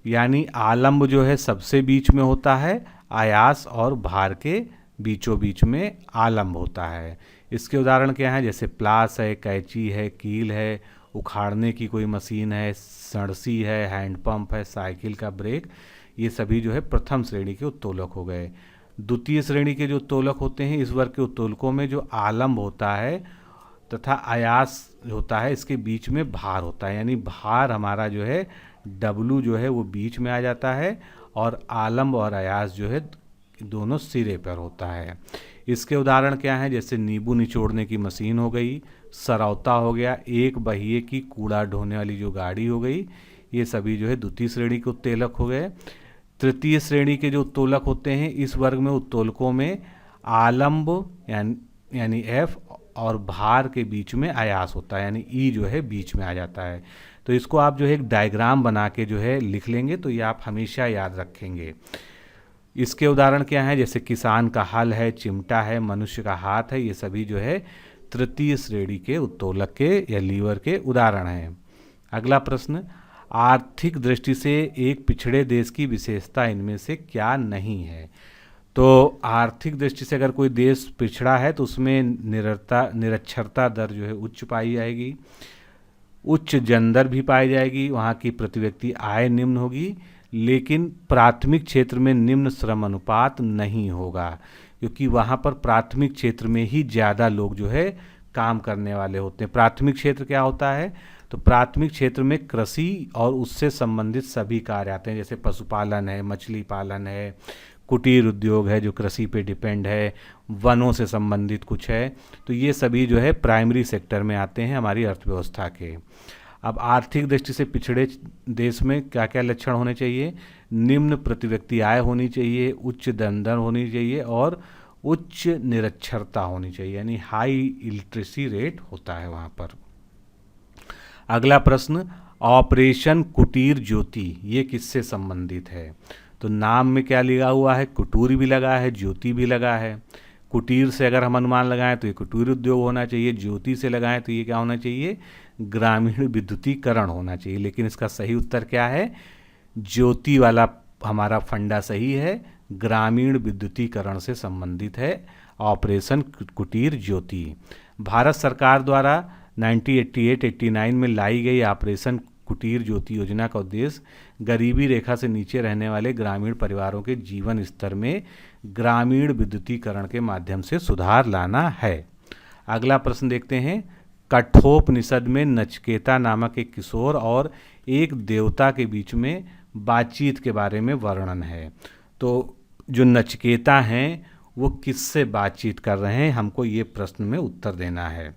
यानी आलंब जो है सबसे बीच में होता है, आयास और भार के बीचों बीच में आलंब होता है। इसके उदाहरण क्या हैं, जैसे प्लास है, कैंची है, कील है, उखाड़ने की कोई मशीन है, सड़सी है, हैंडपंप है, साइकिल का ब्रेक, ये सभी जो है प्रथम श्रेणी के उत्तोलक हो गए। द्वितीय श्रेणी के जो उत्तोलक होते हैं, इस वर्ग के उत्तोलकों में जो आलंब होता है तथा आयास होता है, इसके बीच में भार होता है, यानी भार हमारा जो है W जो है वो बीच में आ जाता है, और आलंब और आयास जो है दोनों सिरे पर होता है। इसके उदाहरण क्या हैं, जैसे नींबू निचोड़ने की मशीन हो गई, सरौता हो गया, एक पहिए की कूड़ा ढोने वाली जो गाड़ी हो गई, ये सभी जो है द्वितीय श्रेणी के उत्तोलक हो गए। तृतीय श्रेणी के जो उत्तोलक होते हैं, इस वर्ग में उत्तोलकों में आलंब यानी F और भार के बीच में आयास होता है, यानी E जो है बीच में आ जाता है। तो इसको आप जो है एक डायग्राम बना के जो है लिख लेंगे, तो ये आप हमेशा याद रखेंगे। इसके उदाहरण क्या हैं, जैसे किसान का हल है, चिमटा है, मनुष्य का हाथ है, ये सभी जो है तृतीय श्रेणी के उत्तोलक के या लीवर के उदाहरण हैं। अगला प्रश्न, आर्थिक दृष्टि से एक पिछड़े देश की विशेषता इनमें से क्या नहीं है? तो आर्थिक दृष्टि से अगर कोई देश पिछड़ा है तो उसमें निरक्षरता दर जो है उच्च पाई जाएगी, उच्च जनदर भी पाई जाएगी, वहाँ की प्रति व्यक्ति आय निम्न होगी, लेकिन प्राथमिक क्षेत्र में निम्न श्रम अनुपात नहीं होगा, क्योंकि वहाँ पर प्राथमिक क्षेत्र में ही ज़्यादा लोग जो है काम करने वाले होते हैं। प्राथमिक क्षेत्र क्या होता है, तो प्राथमिक क्षेत्र में कृषि और उससे संबंधित सभी कार्य आते हैं, जैसे पशुपालन है, मछली पालन है, कुटीर उद्योग है जो कृषि पे डिपेंड है, वनों से संबंधित कुछ है, तो ये सभी जो है प्राइमरी सेक्टर में आते हैं हमारी अर्थव्यवस्था के। अब आर्थिक दृष्टि से पिछड़े देश में क्या क्या लक्षण होने चाहिए, निम्न प्रति व्यक्ति आय होनी चाहिए, उच्च जनदर होनी चाहिए और उच्च निरक्षरता होनी चाहिए, यानी हाई इलिटरेसी रेट होता है वहाँ पर। अगला प्रश्न, ऑपरेशन कुटीर ज्योति ये किससे संबंधित है? तो नाम में क्या लिखा हुआ है, कुटीर भी लगा है, ज्योति भी लगा है। कुटीर से अगर हम अनुमान लगाएं तो ये कुटीर उद्योग होना चाहिए, ज्योति से लगाएं तो ये क्या होना चाहिए, ग्रामीण विद्युतीकरण होना चाहिए। लेकिन इसका सही उत्तर क्या है, ज्योति वाला हमारा फंडा सही है, ग्रामीण विद्युतीकरण से संबंधित है ऑपरेशन कुटीर ज्योति। भारत सरकार द्वारा 1988-89 में लाई गई ऑपरेशन कुटीर ज्योति योजना का उद्देश्य गरीबी रेखा से नीचे रहने वाले ग्रामीण परिवारों के जीवन स्तर में ग्रामीण विद्युतीकरण के माध्यम से सुधार लाना है। अगला प्रश्न देखते हैं, कठोपनिषद में नचिकेता नामक एक किशोर और एक देवता के बीच में बातचीत के बारे में वर्णन है। तो जो नचिकेता हैं वो किससे बातचीत कर रहे हैं, हमको ये प्रश्न में उत्तर देना है।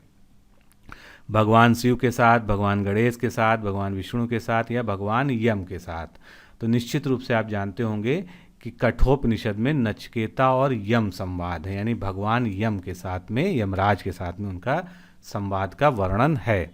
भगवान शिव के साथ, भगवान गणेश के साथ, भगवान विष्णु के साथ, या भगवान यम के साथ। तो निश्चित रूप से आप जानते होंगे कि कठोपनिषद में नचिकेता और यम संवाद है, यानी भगवान यम के साथ में, यमराज के साथ में उनका संवाद का वर्णन है।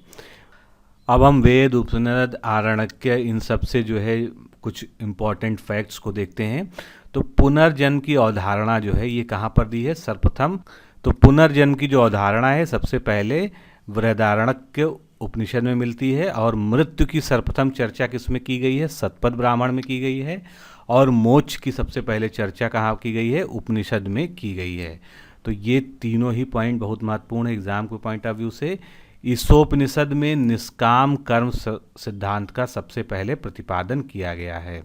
अब हम वेद, उपनिषद, आरण्यक, इन सब से जो है कुछ इम्पॉर्टेंट फैक्ट्स को देखते हैं। तो पुनर्जन्म की अवधारणा जो है ये कहाँ पर दी है? सर्वप्रथम तो पुनर्जन्म की जो अवधारणा है सबसे पहले बृहदारण्यक उपनिषद में मिलती है, और मृत्यु की सर्वप्रथम चर्चा किसमें की गई है? शतपथ ब्राह्मण में की गई है। और मोक्ष की सबसे पहले चर्चा कहाँ की गई है? उपनिषद में की गई है। तो ये तीनों ही पॉइंट बहुत महत्वपूर्ण है एग्जाम के पॉइंट ऑफ व्यू से। ईशोपनिषद में निष्काम कर्म सिद्धांत का सबसे पहले प्रतिपादन किया गया है।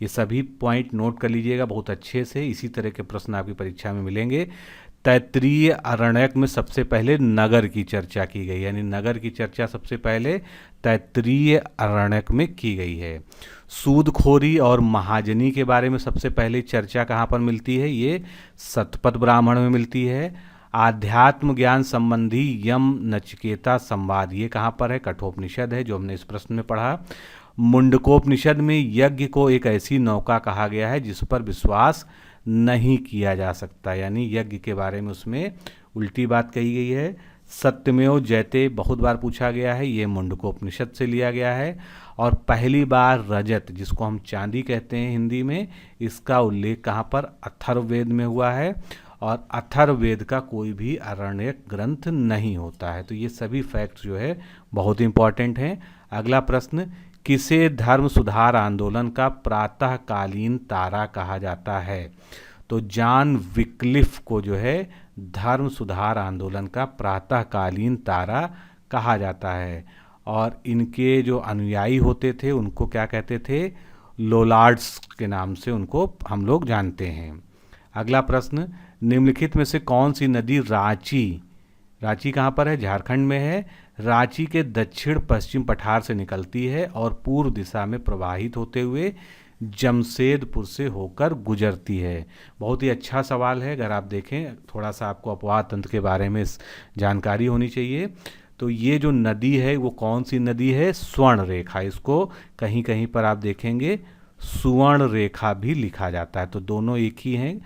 ये सभी पॉइंट नोट कर लीजिएगा बहुत अच्छे से, इसी तरह के प्रश्न आपकी परीक्षा में मिलेंगे। तैत्तिरीय आरण्यक में सबसे पहले नगर की चर्चा की गई, यानी नगर की चर्चा सबसे पहले तैत्तिरीय आरण्यक में की गई है। सूदखोरी और महाजनी के बारे में सबसे पहले चर्चा कहाँ पर मिलती है? ये शतपथ ब्राह्मण में मिलती है। आध्यात्म ज्ञान संबंधी यम नचिकेता संवाद, ये कहाँ पर है? कठोपनिषद है, जो हमने इस प्रश्न में पढ़ा। मुंडकोपनिषद में यज्ञ को एक ऐसी नौका कहा गया है जिस पर विश्वास नहीं किया जा सकता, यानी यज्ञ के बारे में उसमें उल्टी बात कही गई है। सत्यमेव जयते बहुत बार पूछा गया है, ये मुंडकोपनिषद से लिया गया है। और पहली बार रजत, जिसको हम चांदी कहते हैं हिंदी में, इसका उल्लेख कहाँ पर? अथर्ववेद में हुआ है, और अथर्ववेद का कोई भी आरण्यक ग्रंथ नहीं होता है। तो ये सभी फैक्ट्स जो है बहुत इंपॉर्टेंट हैं। अगला प्रश्न, किसे धर्म सुधार आंदोलन का प्रातःकालीन तारा कहा जाता है? तो जॉन विक्लिफ को जो है धर्म सुधार आंदोलन का प्रातःकालीन तारा कहा जाता है, और इनके जो अनुयायी होते थे उनको क्या कहते थे? लोलार्ड्स के नाम से उनको हम लोग जानते हैं। अगला प्रश्न, निम्नलिखित में से कौन सी नदी रांची कहाँ पर है? झारखंड में है। रांची के दक्षिण पश्चिम पठार से निकलती है और पूर्व दिशा में प्रवाहित होते हुए जमशेदपुर से होकर गुजरती है। बहुत ही अच्छा सवाल है, अगर आप देखें थोड़ा सा आपको अपवाह तंत्र के बारे में जानकारी होनी चाहिए। तो ये जो नदी है वो कौन सी नदी है? स्वर्ण रेखा, इसको कहीं कहीं पर आप देखेंगे सुवर्ण रेखा भी लिखा जाता है। तो दोनों एक ही हैं,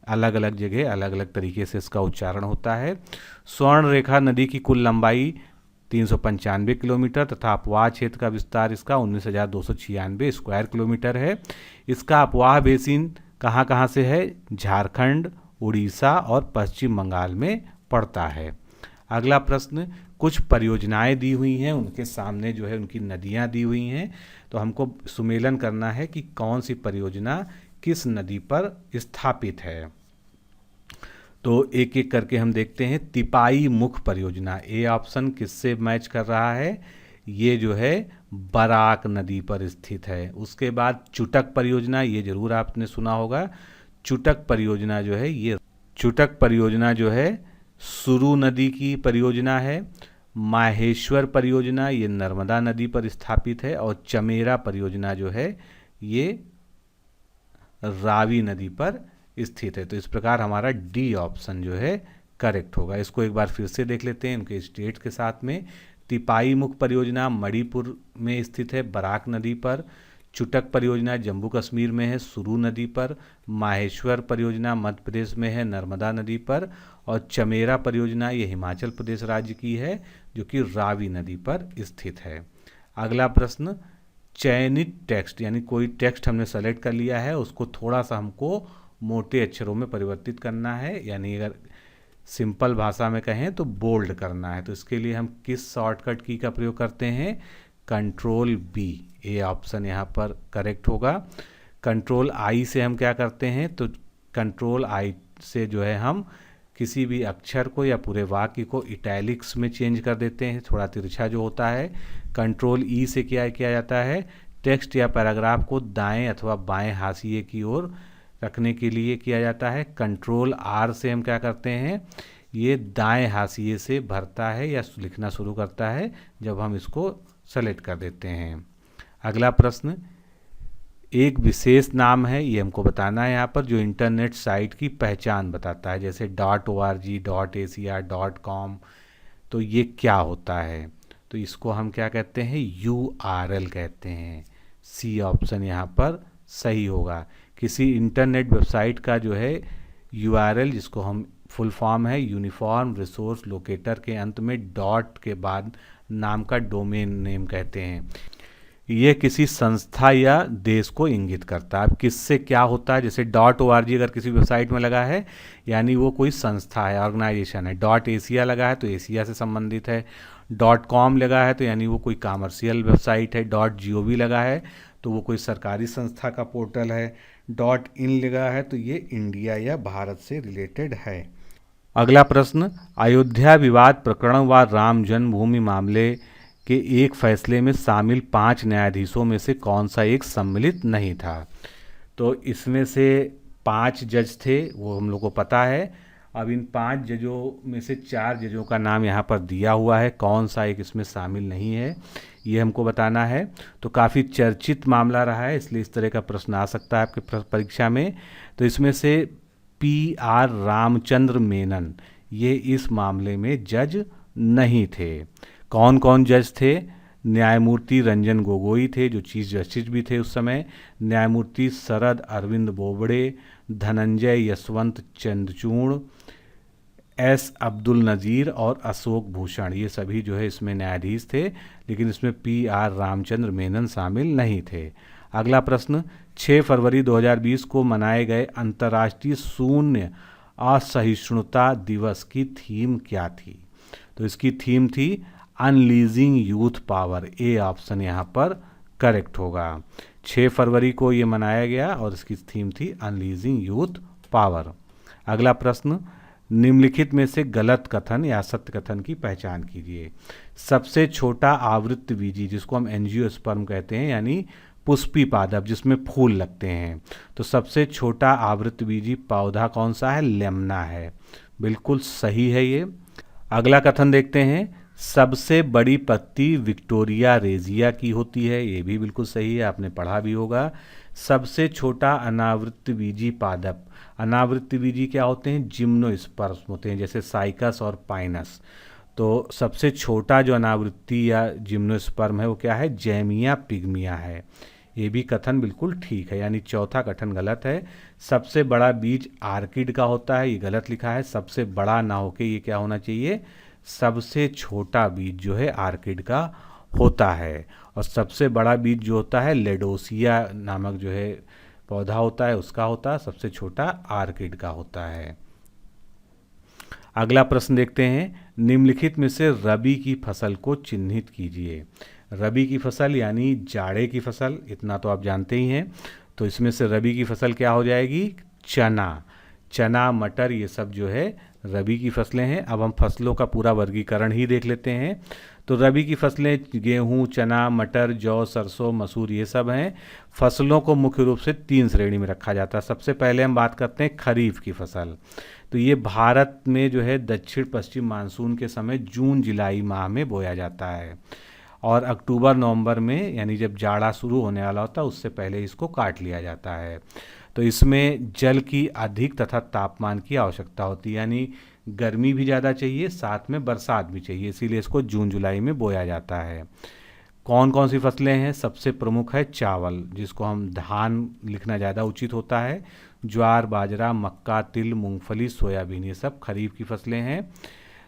अलग अलग जगह अलग अलग तरीके से इसका उच्चारण होता है। स्वर्ण रेखा नदी की कुल लंबाई 395 किलोमीटर तथा अपवाह क्षेत्र का विस्तार इसका 19,296 स्क्वायर किलोमीटर है। इसका अपवाह बेसिन कहाँ कहाँ से है? झारखंड, उड़ीसा और पश्चिम बंगाल में पड़ता है। अगला प्रश्न, कुछ परियोजनाएं दी हुई हैं, उनके सामने जो है उनकी नदियां दी हुई हैं, तो हमको सुमेलन करना है कि कौन सी परियोजना किस नदी पर स्थापित है। तो एक एक करके हम देखते हैं। तिपाई मुख परियोजना, ए ऑप्शन किससे मैच कर रहा है? ये जो है बराक नदी पर स्थित है। उसके बाद चुटक परियोजना, ये जरूर आपने सुना होगा। चुटक परियोजना जो है सुरू नदी की परियोजना है। माहेश्वर परियोजना ये नर्मदा नदी पर स्थापित है, और चमेरा परियोजना जो है ये रावी नदी पर स्थित है। तो इस प्रकार हमारा डी ऑप्शन जो है करेक्ट होगा। इसको एक बार फिर से देख लेते हैं उनके स्टेट के साथ में। तिपाई मुख परियोजना मणिपुर में स्थित है, बराक नदी पर। चुटक परियोजना जम्मू कश्मीर में है, सुरू नदी पर। माहेश्वर परियोजना मध्य प्रदेश में है, नर्मदा नदी पर। और चमेरा परियोजना ये हिमाचल प्रदेश राज्य की है, जो कि रावी नदी पर स्थित है। अगला प्रश्न, चयनित टेक्स्ट, यानी कोई टेक्स्ट हमने सेलेक्ट कर लिया है, उसको थोड़ा सा हमको मोटे अक्षरों में परिवर्तित करना है, यानी अगर सिंपल भाषा में कहें तो बोल्ड करना है। तो इसके लिए हम किस शॉर्टकट की का प्रयोग करते हैं? कंट्रोल बी, ए ऑप्शन यहाँ पर करेक्ट होगा। कंट्रोल आई से हम क्या करते हैं? तो कंट्रोल आई से जो है हम किसी भी अक्षर को या पूरे वाक्य को इटैलिक्स में चेंज कर देते हैं, थोड़ा तिरछा जो होता है। कंट्रोल ई से क्या किया जाता है? टेक्स्ट या पैराग्राफ को दाएं अथवा बाएं हाशिए की ओर रखने के लिए किया जाता है। कंट्रोल आर से हम क्या करते हैं? ये दाएं हाशिए से भरता है या लिखना शुरू करता है जब हम इसको सेलेक्ट कर देते हैं। अगला प्रश्न, एक विशेष नाम है, ये हमको बताना है यहाँ पर, जो इंटरनेट साइट की पहचान बताता है, जैसे .org, .acr.com। तो ये क्या होता है? तो इसको हम क्या कहते हैं? URL कहते हैं। सी ऑप्शन यहाँ पर सही होगा। किसी इंटरनेट वेबसाइट का जो है URL, जिसको हम फुल फॉर्म है यूनिफॉर्म रिसोर्स लोकेटर, के अंत में डॉट के बाद नाम का डोमेन नेम कहते हैं। ये किसी संस्था या देश को इंगित करता है। अब किससे क्या होता है? जैसे .org अगर किसी वेबसाइट में लगा है यानी वो कोई संस्था है, ऑर्गेनाइजेशन है। .asia लगा है तो एशिया से संबंधित है। .com लगा है तो यानी वो कोई कमर्शियल वेबसाइट है। .gov लगा है तो वो कोई सरकारी संस्था का पोर्टल है। .in लगा है तो ये इंडिया या भारत से रिलेटेड है। अगला प्रश्न, अयोध्या विवाद प्रकरण व राम जन्मभूमि मामले के एक फैसले में शामिल 5 न्यायाधीशों में से कौन सा एक सम्मिलित नहीं था? तो इसमें से 5 जज थे, वो हम लोग को पता है। अब इन 5 जजों में से 4 जजों का नाम यहाँ पर दिया हुआ है, कौन सा एक इसमें शामिल नहीं है ये हमको बताना है। तो काफ़ी चर्चित मामला रहा है, इसलिए इस तरह का प्रश्न आ सकता है आपके परीक्षा में। तो इसमें से PR रामचंद्र मेनन ये इस मामले में जज नहीं थे। कौन कौन जज थे? न्यायमूर्ति रंजन गोगोई थे, जो चीफ जस्टिस भी थे उस समय। न्यायमूर्ति शरद अरविंद बोबड़े, धनंजय यशवंत चंद्रचूड़, S अब्दुल नज़ीर और अशोक भूषण, ये सभी जो है इसमें न्यायाधीश थे, लेकिन इसमें PR रामचंद्र मेनन शामिल नहीं थे। अगला प्रश्न, 6 फरवरी 2020 को मनाए गए अंतर्राष्ट्रीय शून्य असहिष्णुता दिवस की थीम क्या थी? तो इसकी थीम थी unleashing youth power. A option यहाँ पर करेक्ट होगा। 6 फरवरी को ये मनाया गया और इसकी थीम थी अनलीजिंग यूथ पावर। अगला प्रश्न, निम्नलिखित में से गलत कथन या सत्य कथन की पहचान कीजिए। सबसे छोटा आवृत्तबीजी, जिसको हम एंजियोस्पर्म कहते हैं, यानी पुष्पी पादप जिसमें फूल लगते हैं, तो सबसे छोटा आवृत्तबीजी पौधा कौन सा है? लेमना है। बिल्कुल सही है ये। अगला कथन देखते हैं, सबसे बड़ी पत्ती विक्टोरिया रेजिया की होती है। ये भी बिल्कुल सही है, आपने पढ़ा भी होगा। सबसे छोटा अनावृत्तबीजी पादप, अनावृत्तबीजी क्या होते हैं? जिम्नोस्पर्म होते हैं, जैसे साइकस और पाइनस। तो सबसे छोटा जो अनावृत्ति या जिम्नोस्पर्म है वो क्या है? जैमिया पिग्मिया है। ये भी कथन बिल्कुल ठीक है, यानी चौथा कथन गलत है। सबसे बड़ा बीज आर्किड का होता है, ये गलत लिखा है। सबसे बड़ा ना होके ये क्या होना चाहिए? सबसे छोटा बीज जो है आर्किड का होता है। और सबसे बड़ा बीज जो होता है लेडोसिया नामक जो है पौधा होता है उसका होता है, सबसे छोटा आर्किड का होता है। अगला प्रश्न देखते हैं, निम्नलिखित में से रबी की फसल को चिन्हित कीजिए। रबी की फसल यानी जाड़े की फसल, इतना तो आप जानते ही हैं। तो इसमें से रबी की फसल क्या हो जाएगी? चना। चना, मटर, ये सब जो है रबी की फसलें हैं। अब हम फसलों का पूरा वर्गीकरण ही देख लेते हैं। तो रबी की फसलें गेहूं, चना, मटर, जौ, सरसों, मसूर, ये सब हैं। फसलों को मुख्य रूप से 3 श्रेणी में रखा जाता है। सबसे पहले हम बात करते हैं खरीफ की फसल। तो ये भारत में जो है दक्षिण पश्चिम मानसून के समय जून जुलाई माह में बोया जाता है और अक्टूबर नवंबर में, यानी जब जाड़ा शुरू होने वाला होता है उससे पहले इसको काट लिया जाता है। तो इसमें जल की अधिक तथा तापमान की आवश्यकता होती है, यानी गर्मी भी ज़्यादा चाहिए, साथ में बरसात भी चाहिए, इसीलिए इसको जून जुलाई में बोया जाता है। कौन कौन सी फसलें हैं? सबसे प्रमुख है चावल, जिसको हम धान लिखना ज़्यादा उचित होता है। ज्वार, बाजरा, मक्का, तिल, मूंगफली, सोयाबीन, ये सब खरीफ की फसलें हैं।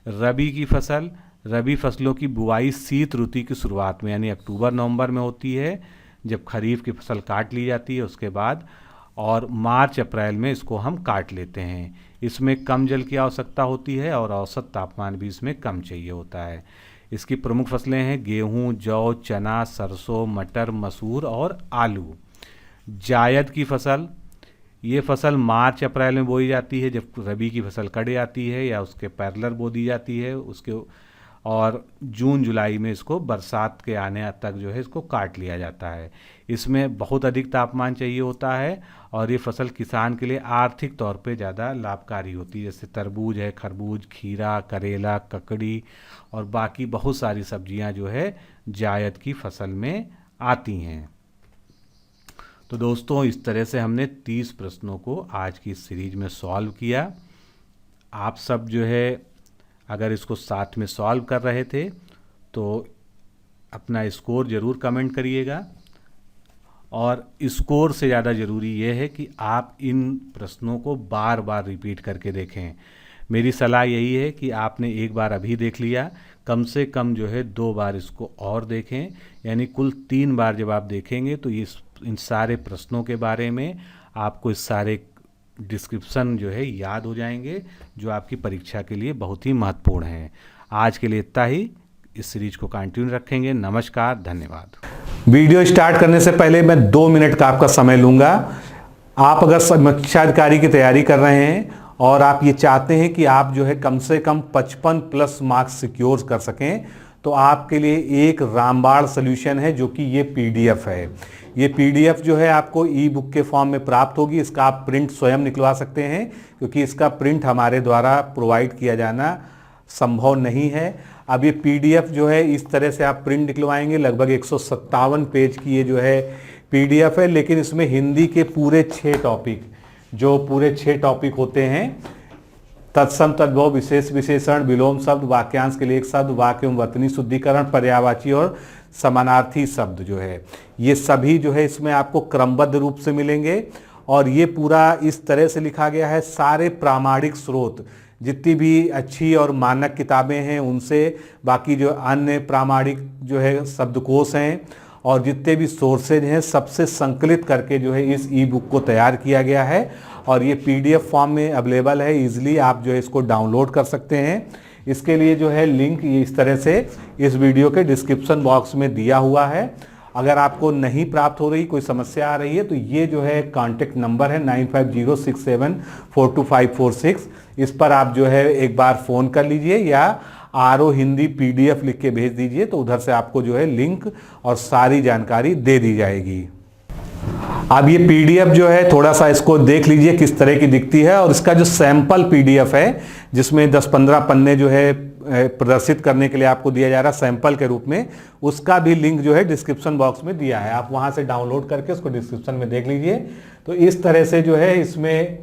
रबी की फसल, रबी फसलों की बुआई शीत ऋतु की शुरुआत में, यानी अक्टूबर नवंबर में होती है, जब खरीफ की फसल काट ली जाती है उसके बाद, और मार्च अप्रैल में इसको हम काट लेते हैं। इसमें कम जल की आवश्यकता होती है और औसत तापमान भी इसमें कम चाहिए होता है। इसकी प्रमुख फसलें हैं गेहूं, जौ, चना, सरसों, मटर, मसूर और आलू। जायद की फसल, ये फसल मार्च अप्रैल में बोई जाती है, जब रबी की फसल कट जाती है या उसके पैरेलल बो दी जाती है उसके, और जून जुलाई में इसको बरसात के आने तक जो है इसको काट लिया जाता है। इसमें बहुत अधिक तापमान चाहिए होता है और ये फसल किसान के लिए आर्थिक तौर पे ज़्यादा लाभकारी होती है, जैसे तरबूज है, खरबूज, खीरा, करेला, ककड़ी और बाकी बहुत सारी सब्जियां जो है जायद की फसल में आती हैं। तो दोस्तों, इस तरह से हमने 30 प्रश्नों को आज की इस सीरीज में सॉल्व किया। आप सब जो है अगर इसको साथ में सॉल्व कर रहे थे तो अपना स्कोर ज़रूर कमेंट करिएगा, और स्कोर से ज़्यादा ज़रूरी ये है कि आप इन प्रश्नों को बार बार रिपीट करके देखें। मेरी सलाह यही है कि आपने एक बार अभी देख लिया, कम से कम जो है 2 बार इसको और देखें, यानी कुल 3 बार जब आप देखेंगे तो इन सारे प्रश्नों के बारे में आपको इस सारे डिस्क्रिप्शन जो है याद हो जाएंगे, जो आपकी परीक्षा के लिए बहुत ही महत्वपूर्ण हैं। आज के लिए इतना ही, इस सीरीज को कंटिन्यू रखेंगे। नमस्कार, धन्यवाद। वीडियो स्टार्ट करने से पहले मैं 2 मिनट का आपका समय लूंगा। आप अगर समीक्षा अधिकारी की तैयारी कर रहे हैं और आप ये चाहते हैं कि आप जो है कम से कम 55 प्लस मार्क्स सिक्योर कर सकें, तो आपके लिए एक रामबाण सॉल्यूशन है, जो कि ये पीडीएफ है। ये पीडीएफ जो है आपको ई बुक के फॉर्म में प्राप्त होगी। इसका आप प्रिंट स्वयं निकलवा सकते हैं, क्योंकि इसका प्रिंट हमारे द्वारा प्रोवाइड किया जाना संभव नहीं है। अब ये पीडीएफ जो है इस तरह से आप प्रिंट निकलवाएंगे, लगभग 157 पेज की ये जो है पीडीएफ है, लेकिन इसमें हिंदी के पूरे 6 टॉपिक, जो पूरे 6 टॉपिक होते हैं, तत्सम तद्भव, विशेष विशेषण, विलोम शब्द, वाक्यांश के लिए एक शब्द, वाक्य एवं वर्तनी शुद्धिकरण, पर्यायवाची और समानार्थी शब्द जो है, ये सभी जो है इसमें आपको क्रमबद्ध रूप से मिलेंगे। और ये पूरा इस तरह से लिखा गया है, सारे प्रामाणिक स्रोत, जितनी भी अच्छी और मानक किताबें हैं उनसे, बाकी जो अन्य प्रामाणिक जो है शब्दकोश हैं और जितने भी सोर्सेज हैं, सबसे संकलित करके जो है इस ई बुक को तैयार किया गया है। और ये पीडीएफ फॉर्म में अवेलेबल है, इजीली आप जो है इसको डाउनलोड कर सकते हैं। इसके लिए जो है लिंक ये इस तरह से इस वीडियो के डिस्क्रिप्शन बॉक्स में दिया हुआ है। अगर आपको नहीं प्राप्त हो रही, कोई समस्या आ रही है, तो ये जो है कॉन्टेक्ट नंबर है 9506742546। इस पर आप जो है एक बार फ़ोन कर लीजिए या आरओ हिंदी पीडीएफ लिख के भेज दीजिए, तो उधर से आपको जो है लिंक और सारी जानकारी दे दी जाएगी। अब ये पीडीएफ जो है थोड़ा सा इसको देख लीजिए किस तरह की दिखती है, और इसका जो सैंपल पीडीएफ है, जिसमें 10-15 पन्ने जो है प्रदर्शित करने के लिए आपको दिया जा रहा है सैंपल के रूप में, उसका भी लिंक जो है डिस्क्रिप्शन बॉक्स में दिया है। आप वहां से डाउनलोड करके उसको डिस्क्रिप्शन में देख लीजिए। तो इस तरह से जो है इसमें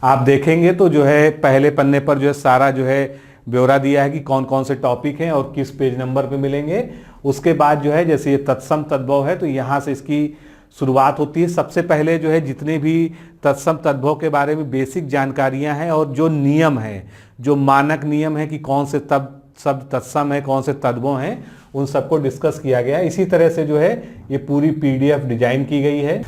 आप देखेंगे तो जो है पहले पन्ने पर जो है सारा जो है ब्यौरा दिया है कि कौन कौन से टॉपिक हैं और किस पेज नंबर पे मिलेंगे। उसके बाद जो है जैसे ये तत्सम तद्भव है, तो यहाँ से इसकी शुरुआत होती है। सबसे पहले जो है जितने भी तत्सम तद्भव के बारे में बेसिक जानकारियां हैं और जो नियम है, जो मानक नियम है कि कौन से शब्द तत्सम है, कौन से तद्भव हैं, उन सबको डिस्कस किया गया है। इसी तरह से जो है ये पूरी पीडीएफ डिजाइन की गई है।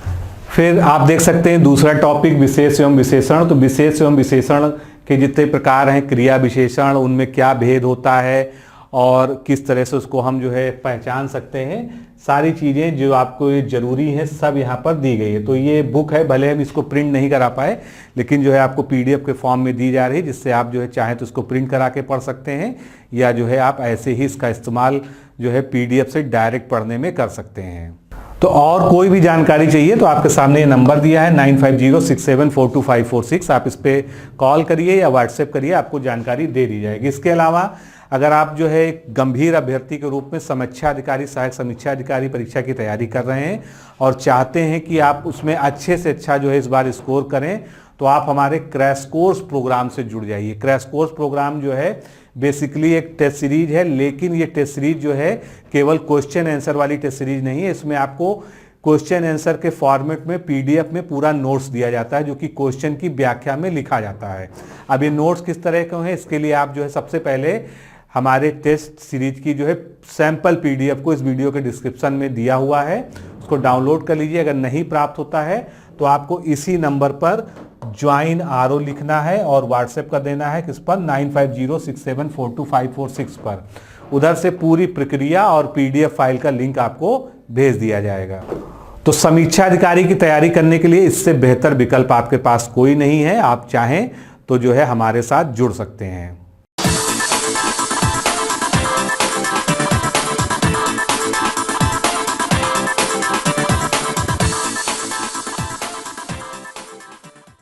फिर आप देख सकते हैं दूसरा टॉपिक विशेष एवं विशेषण। तो विशेष एवं विशेषण के जितने प्रकार हैं, क्रिया विशेषण, उनमें क्या भेद होता है और किस तरह से उसको हम जो है पहचान सकते हैं, सारी चीज़ें जो आपको ये ज़रूरी हैं सब यहाँ पर दी गई है। तो ये बुक है, भले हम इसको प्रिंट नहीं करा पाए, लेकिन जो है आपको पीडीएफ के फॉर्म में दी जा रही है, जिससे आप जो है चाहें तो इसको प्रिंट करा के पढ़ सकते हैं, या जो है आप ऐसे ही इसका इस्तेमाल जो है पीडीएफ से डायरेक्ट पढ़ने में कर सकते हैं। तो और कोई भी जानकारी चाहिए तो आपके सामने ये नंबर दिया है 9506742546। आप इस पर कॉल करिए या व्हाट्सएप करिए, आपको जानकारी दे दी जाएगी। इसके अलावा अगर आप जो है एक गंभीर अभ्यर्थी के रूप में समीक्षा अधिकारी, सहायक समीक्षा अधिकारी परीक्षा की तैयारी कर रहे हैं और चाहते हैं कि आप उसमें अच्छे से अच्छा जो है इस बार स्कोर करें, तो आप हमारे क्रैश कोर्स प्रोग्राम से जुड़ जाइए। क्रैश कोर्स प्रोग्राम जो है बेसिकली एक टेस्ट सीरीज है, लेकिन ये टेस्ट सीरीज जो है केवल क्वेश्चन आंसर वाली टेस्ट सीरीज नहीं है। इसमें आपको क्वेश्चन आंसर के फॉर्मेट में पीडीएफ में पूरा नोट्स दिया जाता है, जो कि क्वेश्चन की व्याख्या में लिखा जाता है। अब ये नोट्स किस तरह के हैं, इसके लिए आप जो है सबसे पहले हमारे टेस्ट सीरीज की जो है सैंपल पीडीएफ को इस वीडियो के डिस्क्रिप्शन में दिया हुआ है, उसको डाउनलोड कर लीजिए। अगर नहीं प्राप्त होता है तो आपको इसी नंबर पर ज्वाइन आरओ लिखना है और व्हाट्सएप कर देना है, किस पर 9506742546 पर। उधर से पूरी प्रक्रिया और पीडीएफ फाइल का लिंक आपको भेज दिया जाएगा। तो समीक्षा अधिकारी की तैयारी करने के लिए इससे बेहतर विकल्प आपके पास कोई नहीं है। आप चाहें तो जो है हमारे साथ जुड़ सकते हैं।